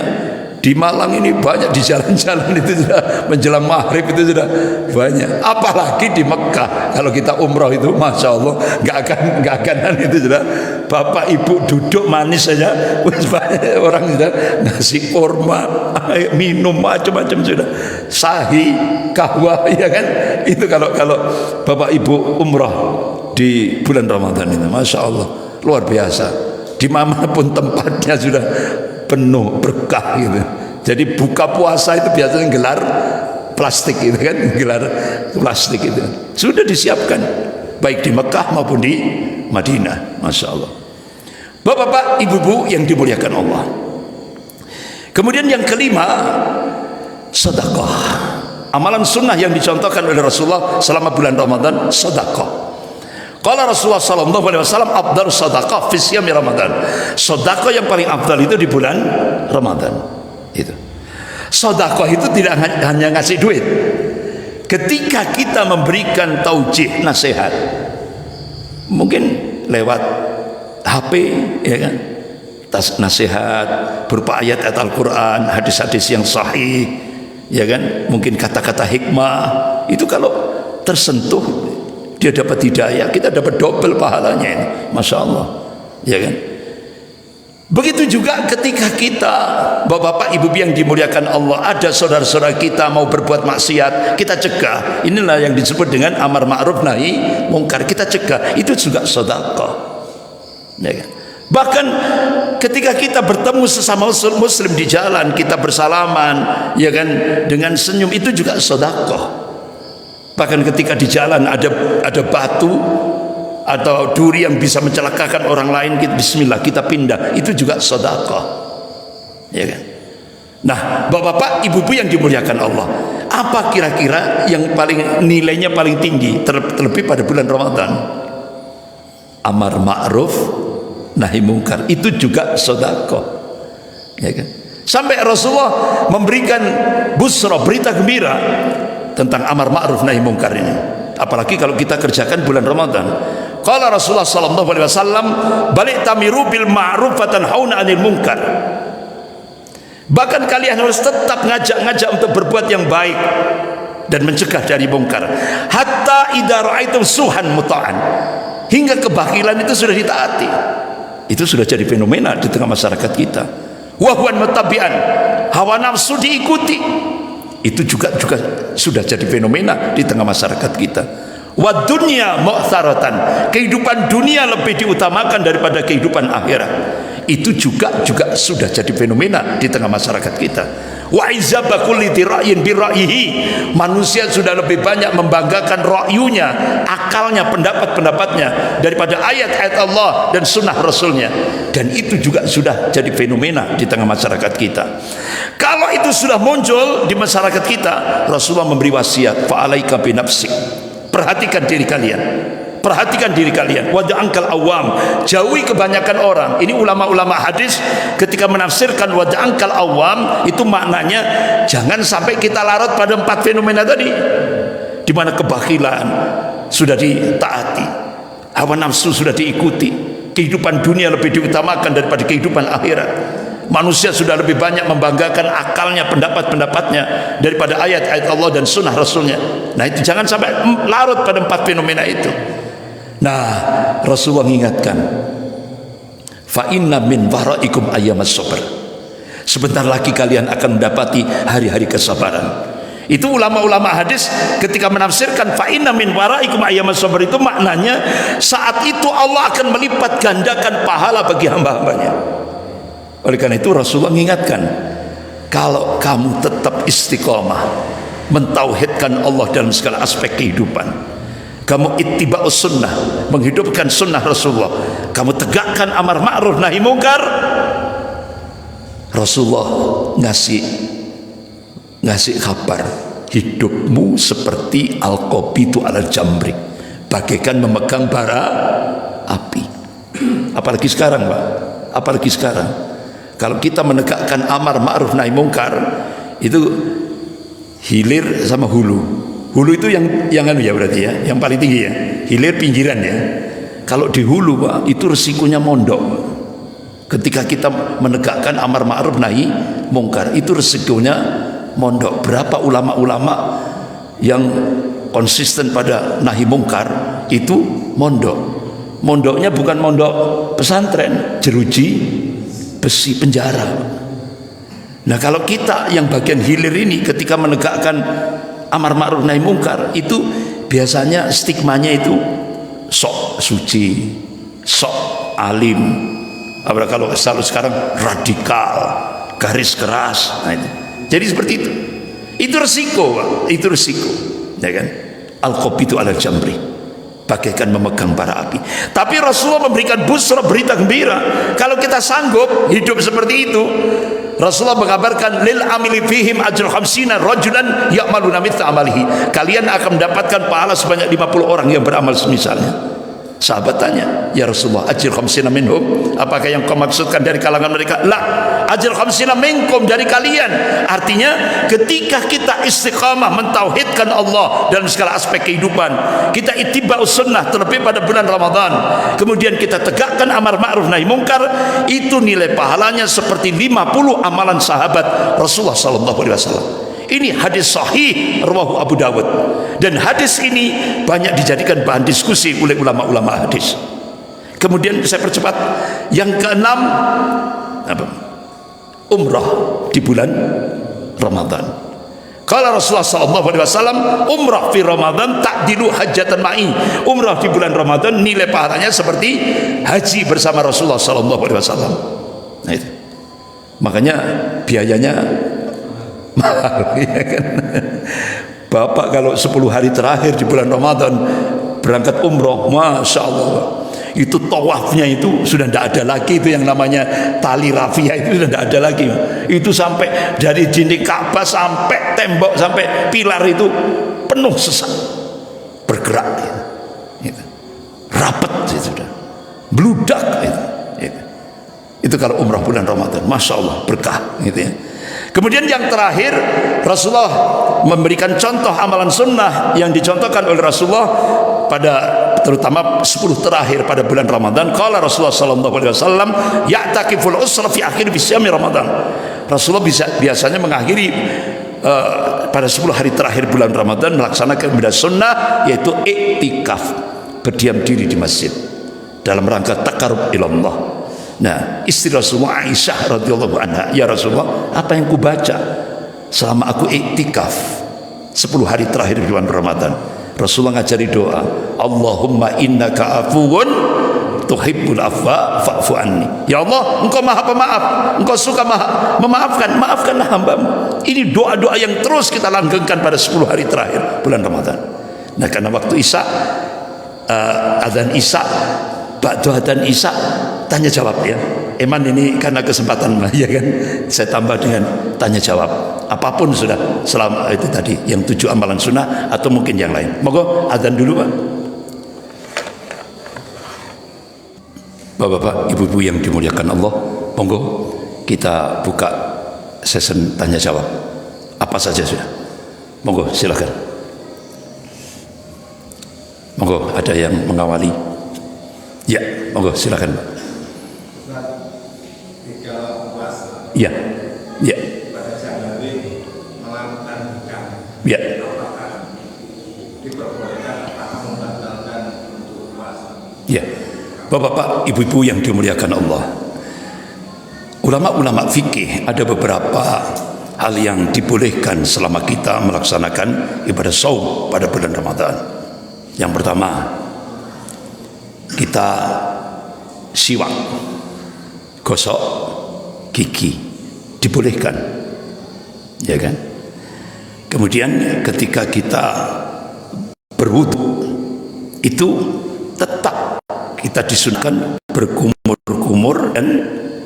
di Malang ini banyak, di jalan-jalan itu sudah menjelang maghrib itu sudah banyak. Apalagi di Mekah, kalau kita umroh itu, masya Allah, nggak akan itu sudah bapak ibu duduk manis saja, banyak orang sudah ngasih kurma, minum macam-macam sudah, sahi, kahwa, ya kan? Itu kalau bapak ibu umroh di bulan Ramadan itu, masya Allah, luar biasa. Di manapun tempatnya sudah penuh berkah gitu. Jadi buka puasa itu biasanya gelar plastik itu kan, gelar plastik itu sudah disiapkan baik di Mekah maupun di Madinah, masya Allah. Bapak-bapak, ibu-ibu yang dimuliakan Allah. Kemudian yang kelima, sedekah, amalan sunnah yang dicontohkan oleh Rasulullah selama bulan Ramadan, sedekah. Qala Rasulullah sallallahu alaihi wasallam, afdal sedekah fi siyam Ramadan. Sedekah yang paling afdal itu di bulan Ramadan. Itu. Sedekah itu tidak hanya ngasih duit. Ketika kita memberikan taujih, nasihat, mungkin lewat HP, ya kan? Nasihat berupa ayat Al-Quran, hadis-hadis yang sahih, ya kan? Mungkin kata-kata hikmah. Itu kalau tersentuh, dia dapat hidayah, kita dapat double pahalanya ini, masya Allah, ya kan? Begitu juga ketika kita, bapak-bapak, ibu yang dimuliakan Allah, ada saudara-saudara kita mau berbuat maksiat, kita cegah. Inilah yang disebut dengan amar ma'ruf nahi mungkar. Kita cegah, itu juga sedekah. Ya kan? Bahkan ketika kita bertemu sesama muslim di jalan, kita bersalaman, ya kan, dengan senyum, itu juga sedekah. Bahkan ketika di jalan ada batu atau duri yang bisa mencelakakan orang lain, kita bismillah, kita pindah, itu juga sedekah. Ya kan? Nah, bapak-bapak, ibu-ibu yang dimuliakan Allah, apa kira-kira yang paling nilainya paling tinggi terlebih pada bulan Ramadan? Amar ma'ruf nahi mungkar, itu juga sedekah. Ya kan? Sampai Rasulullah memberikan busra, berita gembira tentang amar ma'ruf nahi mungkar ini. Apalagi kalau kita kerjakan bulan Ramadan. Qala Rasulullah sallallahu alaihi wasallam, balik tamiru bil ma'ruf wa tanhauna 'anil munkar. Bahkan kalian harus tetap ngajak untuk berbuat yang baik dan mencegah dari mungkar. Hatta idza ra'aitum suhan muta'an. Hingga kebakilan itu sudah ditaati. Itu sudah jadi fenomena di tengah masyarakat kita. Wa huwan mutabi'an, hawa nafsu diikuti. Itu juga sudah jadi fenomena di tengah masyarakat kita. Wa dunya mu'tsaratan, kehidupan dunia lebih diutamakan daripada kehidupan akhirat. Itu juga sudah jadi fenomena di tengah masyarakat kita. Wa izaba kulli ra'yin bi ra'yihi, manusia sudah lebih banyak membanggakan ra'yunya, akalnya, pendapat-pendapatnya daripada ayat-ayat Allah dan sunnah Rasulnya. Dan itu juga sudah jadi fenomena di tengah masyarakat kita. Kalau itu sudah muncul di masyarakat kita, Rasulullah memberi wasiat, fa'alaika binafsik, perhatikan diri kalian, perhatikan diri kalian. Wada'ankal awam, jauhi kebanyakan orang. Ini ulama-ulama hadis ketika menafsirkan wada'ankal awam, itu maknanya jangan sampai kita larut pada 4 fenomena tadi, di mana kebakilan sudah ditaati, hawa nafsu sudah diikuti, kehidupan dunia lebih diutamakan daripada kehidupan akhirat. Manusia sudah lebih banyak membanggakan akalnya, pendapat-pendapatnya daripada ayat-ayat Allah dan sunnah Rasulnya. Nah, itu jangan sampai larut pada 4 fenomena itu. Nah, Rasulullah mengingatkan, fa inna min waraikum ayyamas sabr, sebentar lagi kalian akan mendapati hari-hari kesabaran. Itu ulama-ulama hadis ketika menafsirkan fa inna min waraikum ayyamas sabr, itu maknanya saat itu Allah akan melipat gandakan pahala bagi hamba-hambanya. Oleh karena itu Rasulullah mengingatkan, kalau kamu tetap istiqomah mentauhidkan Allah dalam segala aspek kehidupan, kamu ittiba'us sunnah, menghidupkan sunnah Rasulullah, kamu tegakkan amar ma'ruf nahi mungkar, Rasulullah ngasih kabar, hidupmu seperti al-qabitu ala jamri, bagaikan memegang bara api. Apalagi sekarang, Pak, apalagi sekarang kalau kita menegakkan amar ma'ruf nahi mungkar, itu hilir sama hulu. Hulu itu yang anu ya, berarti ya, yang paling tinggi ya. Hilir pinggiran ya. Kalau di hulu, Pak, itu resikonya mondok. Ketika kita menegakkan amar ma'ruf nahi mungkar, itu resikonya mondok. Berapa ulama-ulama yang konsisten pada nahi mungkar itu mondok. Mondoknya bukan mondok pesantren, jeruji besi penjara. Nah, kalau kita yang bagian hilir ini ketika menegakkan amar ma'ruf nahi mungkar, itu biasanya stigmanya itu sok suci, sok alim. Apalagi kalau sekarang radikal, garis keras. Nah, itu. Jadi seperti itu. Itu resiko, Pak. Itu resiko. Ya kan? Al-qabitu ala jamri, bagaikan memegang bara api. Tapi Rasulullah memberikan busra, berita gembira. Kalau kita sanggup hidup seperti itu, Rasulullah mengabarkan lil amili fihim ajru khamsina rajulan ya'maluna mithla amalihi, kalian akan mendapatkan pahala sebanyak 50 orang yang beramal semisalnya. Sahabat tanya, ya Rasulullah, ajr khamsina minhum, apakah yang kau maksudkan dari kalangan mereka? La, ajr khamsina minkum, dari kalian. Artinya ketika kita istiqamah mentauhidkan Allah dalam segala aspek kehidupan, kita ittiba'us sunnah terlebih pada bulan Ramadan, kemudian kita tegakkan amar ma'ruf nahi mungkar, itu nilai pahalanya seperti 50 amalan sahabat Rasulullah sallallahu alaihi wasallam. Ini hadis sahih rawahu Abu Dawud, dan hadis ini banyak dijadikan bahan diskusi oleh ulama-ulama hadis. Kemudian saya percepat. Yang keenam apa? Umrah di bulan Ramadan. Kalau Rasulullah SAW, umrah di Ramadan ta'dilu hajjatan ma'i. Umrah di bulan Ramadan nilai pahalanya seperti haji bersama Rasulullah SAW. Nah itu. Makanya biayanya mahal, ya kan? Bapak kalau 10 hari terakhir di bulan Ramadan berangkat umrah, Masya Allah, itu tawafnya itu sudah tidak ada lagi, itu yang namanya tali rafia itu sudah tidak ada lagi. Itu sampai dari dinding Ka'bah sampai tembok sampai pilar itu penuh sesak, bergerak gitu. Rapet itu sudah bludak itu. Itu kalau umrah bulan Ramadan, Masya Allah, berkah gitu ya. Kemudian yang terakhir, Rasulullah memberikan contoh amalan sunnah yang dicontohkan oleh Rasulullah pada terutama 10 terakhir pada bulan Ramadan. Qala Rasulullah sallallahu alaihi wasallam, ya'takiful usra fi akhir bisyami Ramadan. Rasulullah biasanya mengakhiri pada 10 hari terakhir bulan Ramadan melaksanakan ibadah sunnah, yaitu iktikaf, berdiam diri di masjid dalam rangka taqarrub ilallah. Nah, istri Rasulullah Aisyah radhiyallahu anha, ya Rasulullah, apa yang ku baca selama aku iktikaf 10 hari terakhir di bulan Ramadan? Rasulullah ngajari doa, Allahumma innaka afuwun tuhibbul afwa fa'fu anni. Ya Allah, engkau maha pemaaf, engkau suka maha memaafkan, maafkanlah hambamu. Ini doa-doa yang terus kita langgengkan pada 10 hari terakhir bulan Ramadan. Nah, karena waktu Isya, adzan Isya, ba'da adzan Isya, tanya jawab ya. Eman ini karena kesempatan ya kan, saya tambah dengan tanya jawab. Apapun sudah selama itu tadi yang 7 amalan sunnah atau mungkin yang lain. Monggo adzan dulu Pak. Bapak-bapak, ibu-ibu yang dimuliakan Allah, monggo kita buka sesi tanya jawab. Apa saja sudah. Monggo silakan. Monggo ada yang mengawali. Ya, monggo silakan Pak. Ya, ya. Pada Januari melakukan hikam. Ya. Apakah diperbolehkan atau membatalkan untuk puasa? Ya. Bapak-bapak, ibu-ibu yang dimuliakan Allah. Ulama-ulama fikih ada beberapa hal yang dibolehkan selama kita melaksanakan ibadah shaum pada bulan Ramadan. Yang pertama, kita siwak, gosok gigi, dibolehkan, ya kan? Kemudian ketika kita berwudu itu tetap kita disunahkan berkumur-kumur dan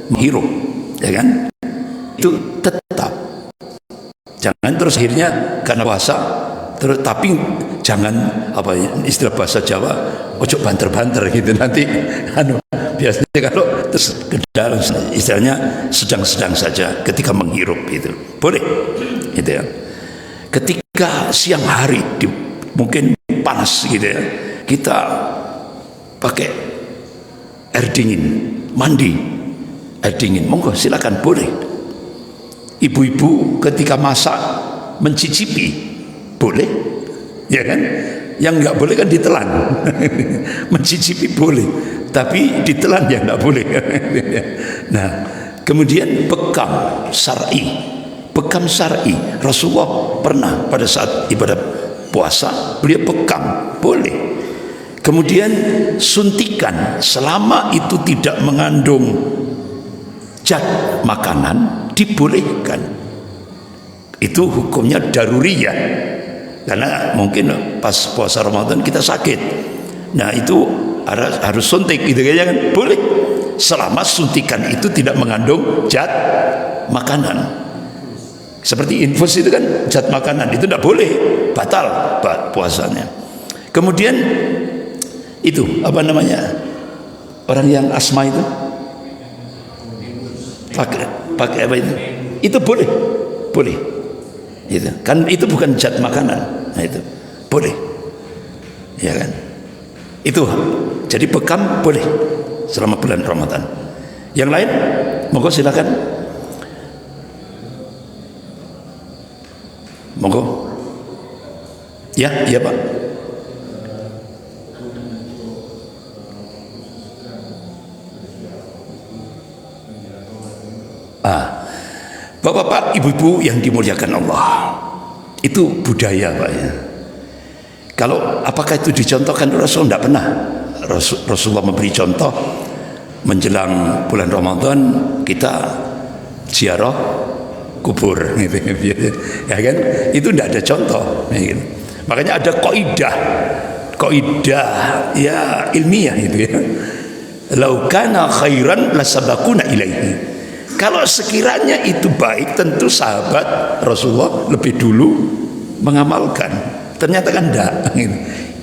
menghirup, ya kan? Itu tetap. Jangan terus akhirnya karena puasa terus, tapi jangan apa istilah bahasa Jawa, ojo banter-banter gitu nanti biasanya kalau terus ke dalam istilahnya sedang-sedang saja ketika menghirup itu boleh gitu ya. Ketika siang hari mungkin panas gitu ya, kita pakai air dingin, mandi air dingin, monggo silakan, boleh. Ibu-ibu ketika masak mencicipi boleh, ya kan? Yang nggak boleh kan ditelan. Mencicipi boleh, tapi ditelan ya nggak boleh. Nah, kemudian bekam syar'i, bekam syar'i. Rasulullah pernah pada saat ibadah puasa beliau bekam, boleh. Kemudian suntikan selama itu tidak mengandung zat makanan dibolehkan. Itu hukumnya daruriyah. Karena mungkin pas puasa Ramadan kita sakit, nah itu harus suntik gitu kan, boleh selama suntikan itu tidak mengandung zat makanan. Seperti infus itu kan zat makanan, itu tidak boleh, batal puasanya. Kemudian itu apa namanya, orang yang asma itu pakai apa itu boleh, boleh. Gitu. Kan itu bukan zat makanan, nah itu boleh, ya kan? Itu jadi bekam boleh selama bulan Ramadan. Yang lain, monggo silakan, monggo. Ya, iya Pak. Bapak-bapak, ibu-ibu yang dimuliakan Allah, itu budaya Pak ya. Kalau apakah itu dicontohkan Rasul? Tidak pernah. Rasulullah memberi contoh menjelang bulan Ramadan kita ziarah kubur gitu, ya kan? Itu tidak ada contoh gitu. Makanya ada kaidah ya ilmiah itu ya, lau kana khairan lasabaquna ilaihi. Kalau sekiranya itu baik, tentu sahabat Rasulullah lebih dulu mengamalkan. Ternyata kan enggak.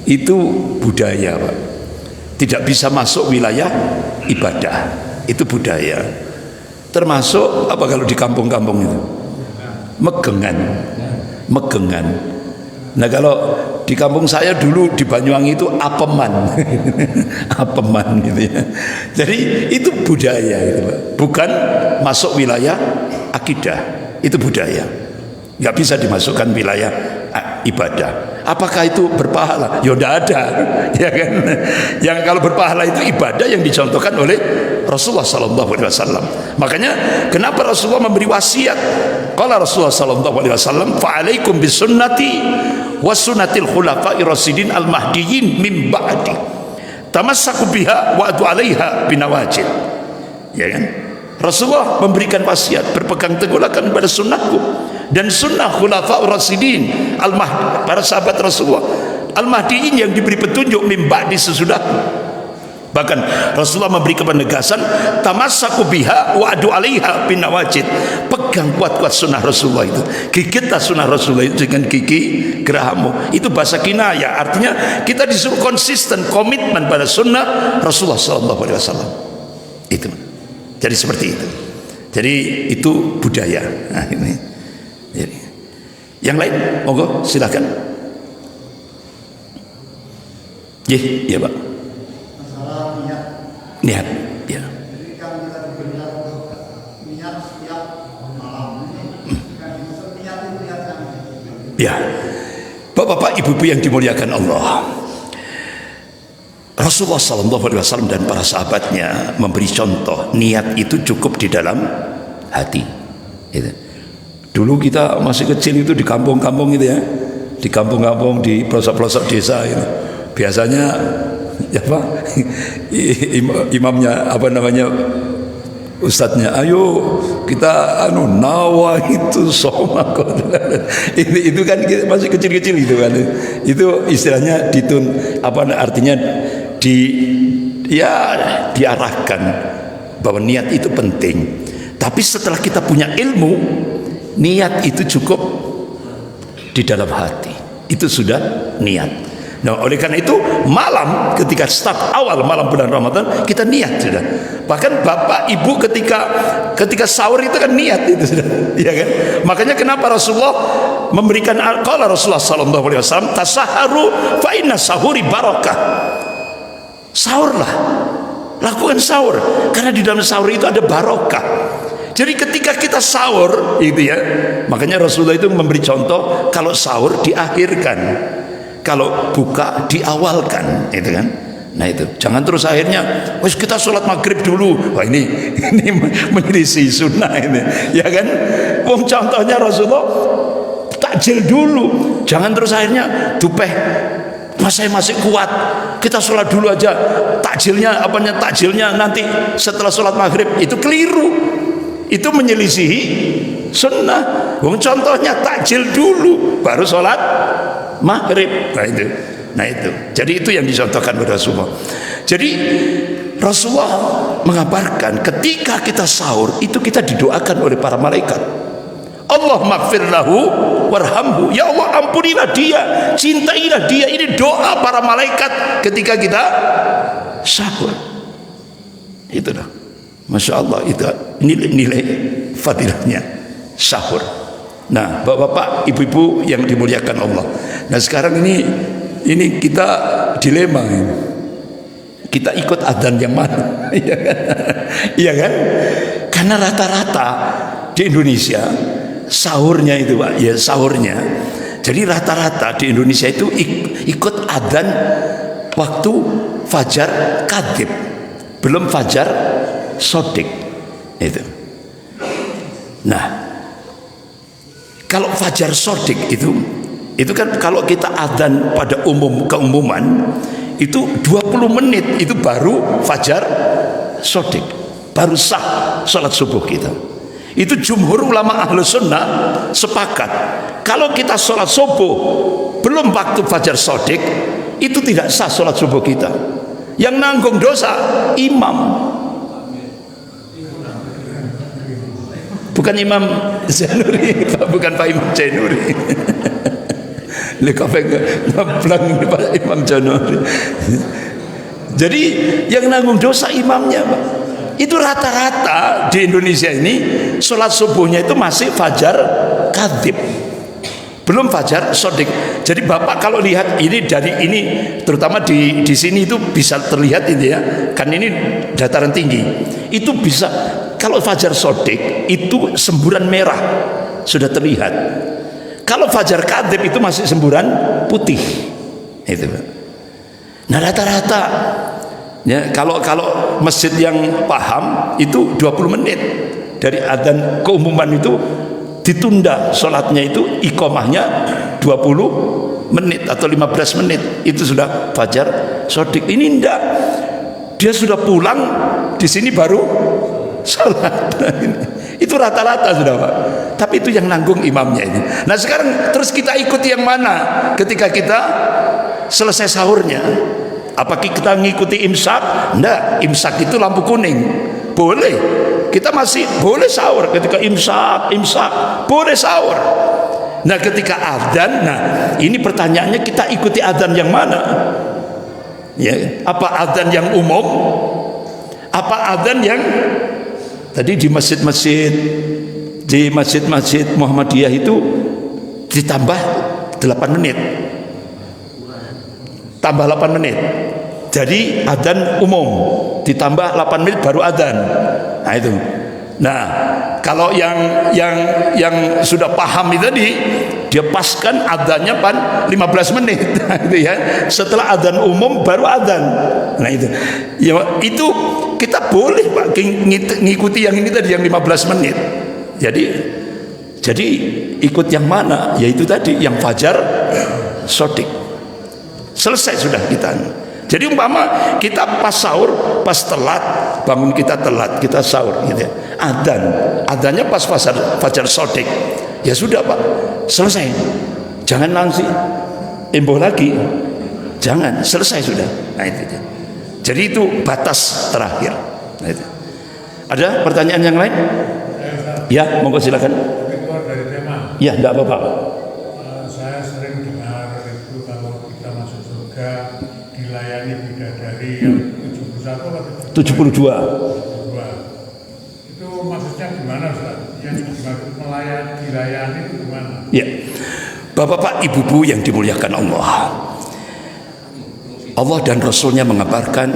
Itu budaya Pak, tidak bisa masuk wilayah ibadah. Itu budaya. Termasuk apa kalau di kampung-kampung itu? Megengan. Nah kalau di kampung saya dulu di Banyuwangi itu apeman, apeman gitu ya. Jadi itu budaya itu Pak. Bukan masuk wilayah akidah, itu budaya. Nggak bisa dimasukkan wilayah ibadah. Apakah itu berpahala? Ya udah ada, ya kan? Yang kalau berpahala itu ibadah yang dicontohkan oleh Rasulullah SAW. Makanya kenapa Rasulullah memberi wasiat? Qala Rasulullah SAW, fa'alaikum bisunnati wa sunnatil khulafa'ir rasyidin al-mahdiyyin min ba'di. Tamassaku biha wa adu 'alaiha binawajid. Ya kan? Rasulullah memberikan wasiat, berpegang teguhlah pada sunnahku dan sunnah khulafa'ur rasyidin al-mahdi, para sahabat Rasulullah al-mahdiyyin yang diberi petunjuk min ba'di sesudahku. Bahkan Rasulullah memberi penegasan, tamassaku biha wa adu 'alaiha bin nawajid. Pegang kuat-kuat sunnah Rasulullah itu. Gigitlah sunnah Rasulullah itu dengan gigi gerahammu. Itu bahasa kinayah, artinya kita disuruh konsisten, komitmen pada sunnah Rasulullah SAW. Itu. Jadi seperti itu. Jadi itu budaya. Nah, ini. Jadi. Yang lain, monggo silakan. Ya Pak. Niat, ya. Jadi kan kita diberikan untuk niat setiap malam ini, kan dimaksud niat itu niat yang. Ya, Bapak-bapak, ibu-ibu yang dimuliakan Allah, Rasulullah SAW dan para sahabatnya memberi contoh niat itu cukup di dalam hati. Gitu. Dulu kita masih kecil itu di kampung-kampung itu ya, di kampung-kampung di pelosok-pelosok desa itu, biasanya ya Pak, imamnya apa namanya, ustadznya, ayo kita nawa itu somakot. itu kan masih kecil-kecil gitu kan, itu istilahnya ditun, apa artinya diarahkan bahwa niat itu penting. Tapi setelah kita punya ilmu, niat itu cukup di dalam hati, itu sudah niat. Nah, oleh karena itu malam ketika start awal malam bulan Ramadan kita niat sudah. Bahkan bapak ibu ketika sahur itu kan niat itu sudah, ya kan? Makanya kenapa Rasulullah memberikan qala Rasulullah sallallahu alaihi wasallam, tasaharu fa inna sahuri barakah. Sahurlah, lakukan sahur karena di dalam sahur itu ada barokah. Jadi ketika kita sahur itu ya, makanya Rasulullah itu memberi contoh kalau sahur diakhirkan, kalau buka diawalkan, itu kan. Nah itu, jangan terus akhirnya, wes kita sholat maghrib dulu. Wah ini menyelisih sunnah ini, ya kan? Wong contohnya Rasulullah takjil dulu, jangan terus akhirnya dupeh. Mas saya masih kuat, kita sholat dulu aja. Takjilnya nanti setelah sholat maghrib, itu keliru. Itu menyelisihi sunnah. Wong contohnya takjil dulu, baru sholat maghrib. Nah itu. Jadi itu yang dicontohkan oleh Rasulullah. Jadi Rasulullah mengabarkan ketika kita sahur itu kita didoakan oleh para malaikat. Allah maghfir lahu warhamhu. Ya Allah ampunilah dia, cintailah dia. Ini doa para malaikat ketika kita sahur. Itu dah. Masya Allah, itu nilai fadilahnya sahur. Nah, bapak-bapak, ibu-ibu yang dimuliakan Allah. Nah, sekarang ini kita dilema ini. Kita ikut adzan yang mana? Iya kan? Karena rata-rata di Indonesia sahurnya itu Pak, ya sahurnya. Jadi rata-rata di Indonesia itu ikut adzan waktu fajar kadhib, belum fajar sodik. Itu fajar sodik itu kan kalau kita adzan pada keumuman itu 20 menit itu baru fajar sodik, baru sah sholat subuh kita. Itu jumhur ulama ahlu sunnah sepakat kalau kita sholat subuh belum waktu fajar sodik itu tidak sah sholat subuh kita. Yang nanggung dosa imam, bukan Imam Zainuri, bukan Pak Imam Zainuri. Pak Imam Zainuri. Jadi yang nanggung dosa imamnya, Pak. Itu rata-rata di Indonesia ini sholat subuhnya itu masih fajar kadhib, belum fajar sodik. Jadi Bapak kalau lihat ini dari ini, terutama di sini itu bisa terlihat ini ya, kan ini dataran tinggi. Itu bisa kalau fajar sodik itu semburan merah sudah terlihat. Kalau fajar kadhib itu masih semburan putih. Itu, Pak. Nah rata-rata ya, kalau masjid yang paham itu 20 menit dari adzan keumuman itu ditunda sholatnya, itu iqomahnya 20 menit atau 15 menit itu sudah fajar sodik. Ini enggak, dia sudah pulang di sini baru sholat. Itu rata-rata sudah, Pak. Tapi itu yang nanggung imamnya ini. Nah sekarang terus kita ikuti yang mana ketika kita selesai sahurnya? Apa kita ngikuti imsak? Enggak, imsak itu lampu kuning. Boleh, kita masih boleh sahur ketika imsak boleh sahur. Nah ketika adzan, nah ini pertanyaannya kita ikuti adzan yang mana? Ya, apa adzan yang umum? Apa adzan yang tadi di masjid-masjid Muhammadiyah itu ditambah 8 menit, tambah 8 menit. Jadi adzan umum ditambah 8 menit baru adzan. Nah itu. Nah, kalau yang sudah paham itu tadi dia paskan adzannya 15 menit gitu ya. Setelah adzan umum baru adzan. Nah itu. Ya itu kita boleh Pak ngikuti yang ini tadi yang 15 menit. Jadi ikut yang mana? Yaitu tadi yang fajar sodik. Selesai sudah kita. Jadi umpama kita pas sahur, pas telat, bangun kita telat, kita sahur gitu ya. Adzannya pas fajar sodik. Ya sudah Pak, selesai. Jangan nanti imbuh lagi. Jangan, selesai sudah. Nah itu. Jadi itu batas terakhir. Nah, itu. Ada pertanyaan yang lain? Ya, monggo silakan. Keluar dari tema. Ya, enggak apa-apa. Saya sering dengar itu kalau kita masuk surga dilayani bidadari yang 71 atau 72. Itu maksudnya gimana Ustaz? Yang dimaksud dilayani itu gimana? Ya. Bapak-bapak, ibu-ibu yang dimuliakan Allah. Allah dan Rasulnya mengabarkan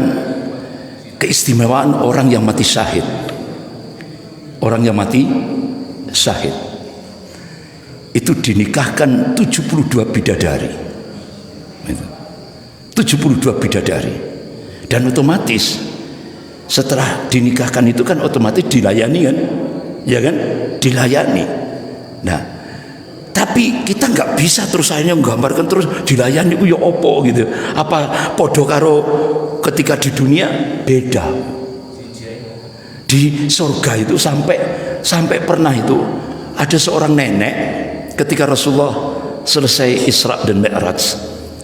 keistimewaan orang yang mati syahid. Orang yang mati syahid itu dinikahkan 72 bidadari. 72 bidadari. Dan otomatis setelah dinikahkan itu kan otomatis dilayani kan? Ya kan? Dilayani. Nah, tapi kita nggak bisa terus akhirnya menggambarkan terus dilayani itu ya opo gitu. Apa podo karo ketika di dunia? Beda. Di surga itu sampai pernah itu ada seorang nenek ketika Rasulullah selesai Isra dan Mi'raj,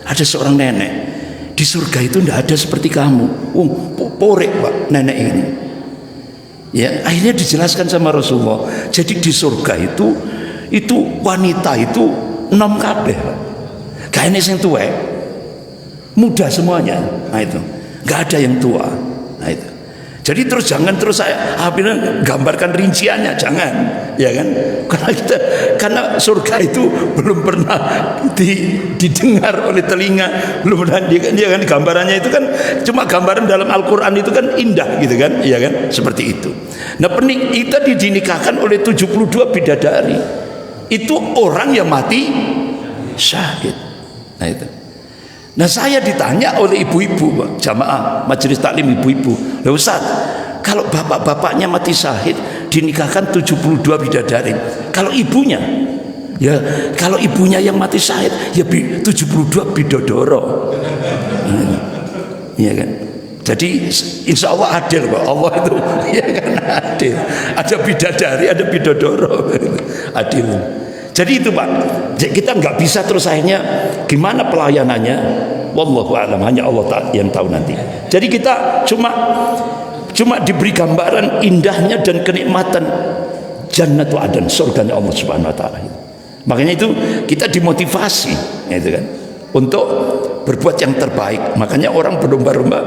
ada seorang nenek di surga itu tidak ada seperti kamu. Porek Pak nenek ini. Ya, akhirnya dijelaskan sama Rasulullah. Jadi di surga itu wanita itu 6 kabeh Pak. Gak ada yang tua, muda semuanya. Nah itu, gak ada yang tua. Nah itu. Jadi terus jangan terus saya bilang gambarkan rinciannya, jangan, ya kan? Karena surga itu belum pernah didengar oleh telinga, belum pernah dia kan gambarannya itu kan cuma gambaran dalam Al-Qur'an itu kan indah gitu kan, ya kan? Seperti itu. Nah, kita dinikahkan oleh 72 bidadari. Itu orang yang mati syahid. Nah itu. Nah saya ditanya oleh ibu-ibu jamaah majelis taklim ibu-ibu, "Lah Ustaz, kalau bapak-bapaknya mati syahid dinikahkan 72 bidadari, kalau ibunya Ya kalau ibunya yang mati syahid ya 72 bidodoro. Iya kan? Jadi insya Allah adil kok, Allah itu ya kan adil. Ada bidadari, ada bidodoro, adil. Jadi itu Pak, kita nggak bisa terus akhirnya gimana pelayanannya, wallahu a'lam, hanya Allah yang tahu nanti. Jadi kita cuma diberi gambaran indahnya dan kenikmatan Jannatu Adan, surganya Allah Subhanahu wa taala. Makanya itu kita dimotivasi gitu kan untuk berbuat yang terbaik. Makanya orang berlomba-lomba.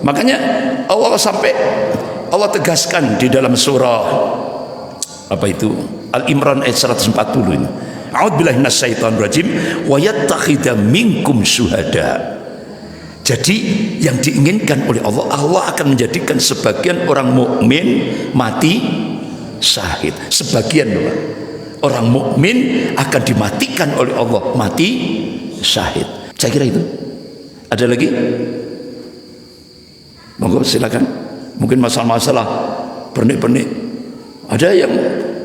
Makanya Allah tegaskan di dalam surah apa itu Al-Imran ayat 140 ini. A'udzubillahi minasyaitonir rajim wa yattakhidha minkum syuhada. Jadi yang diinginkan oleh Allah, Allah akan menjadikan sebagian orang mukmin mati syahid. Sebagian orang mukmin akan dimatikan oleh Allah mati syahid. Saya kira itu. Ada lagi? Monggo silakan. Mungkin masalah-masalah pernik-pernik. Ada yang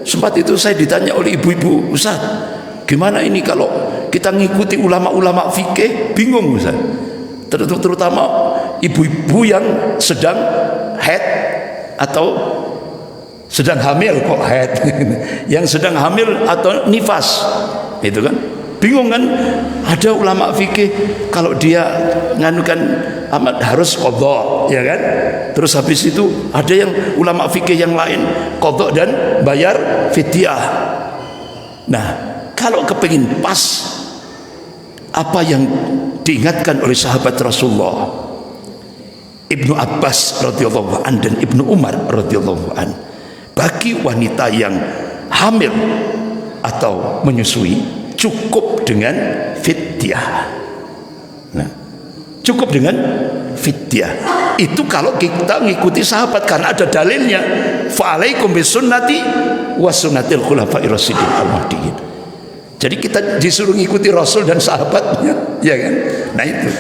sempat itu saya ditanya oleh ibu-ibu, Ustaz, gimana ini kalau kita ngikuti ulama-ulama fikih? Bingung Ustaz. Terutama ibu-ibu yang sedang haid atau sedang hamil kok haid. Yang sedang hamil atau nifas. Itu kan? Bingung kan? Ada ulama fikih kalau dia nganukan amat harus qadha, ya kan? Terus habis itu ada yang ulama fikih yang lain qadha dan bayar fidyah. Nah, kalau kepengin pas apa yang diingatkan oleh sahabat Rasulullah Ibnu Abbas radhiyallahu an dan Ibnu Umar radhiyallahu an, bagi wanita yang hamil atau menyusui cukup dengan fidyah. Nah, cukup dengan fidyah. Itu kalau kita ngikuti sahabat karena ada dalilnya. Fa'alaikum bisunnati wa sunnatil khulafa'ir rasyidin al-mahdiyyin. Jadi kita disuruh ngikuti Rasul dan sahabatnya, ya kan? Nah itu.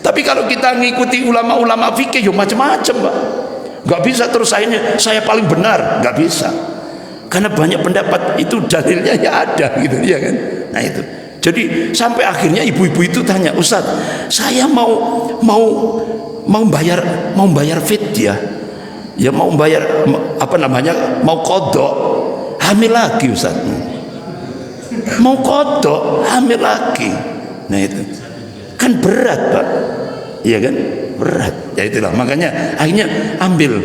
Tapi kalau kita ngikuti ulama-ulama fikih, ya macam-macam, Pak. Gak bisa terus saya paling benar, gak bisa. Karena banyak pendapat itu dalilnya ya ada gitu, ya kan? Nah itu. Jadi sampai akhirnya ibu-ibu itu tanya, Ustaz, saya mau bayar fidyah, ya mau bayar apa namanya, mau qadha, hamil lagi Ustaz. Mau qadha, hamil lagi. Nah itu. Kan berat, Pak. Iya kan? Berat. Ya itulah. Makanya akhirnya ambil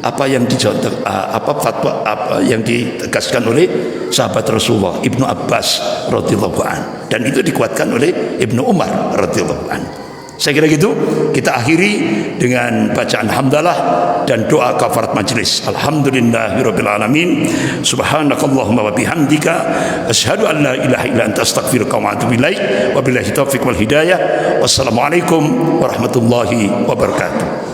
apa yang fatwa apa yang ditegaskan oleh sahabat Rasulullah Ibnu Abbas radhiyallahu an, dan itu dikuatkan oleh Ibnu Umar radhiyallahu an. Saya kira gitu. Kita akhiri dengan bacaan hamdalah dan doa kafarat majlis. Alhamdulillahirabbil alamin. Subhanakallahumma wa bihamdika asyhadu an la ilaha illa anta astaghfiruka wa atubu ilaik. Wabillahi taufiq wal hidayah. Wassalamualaikum warahmatullahi wabarakatuh.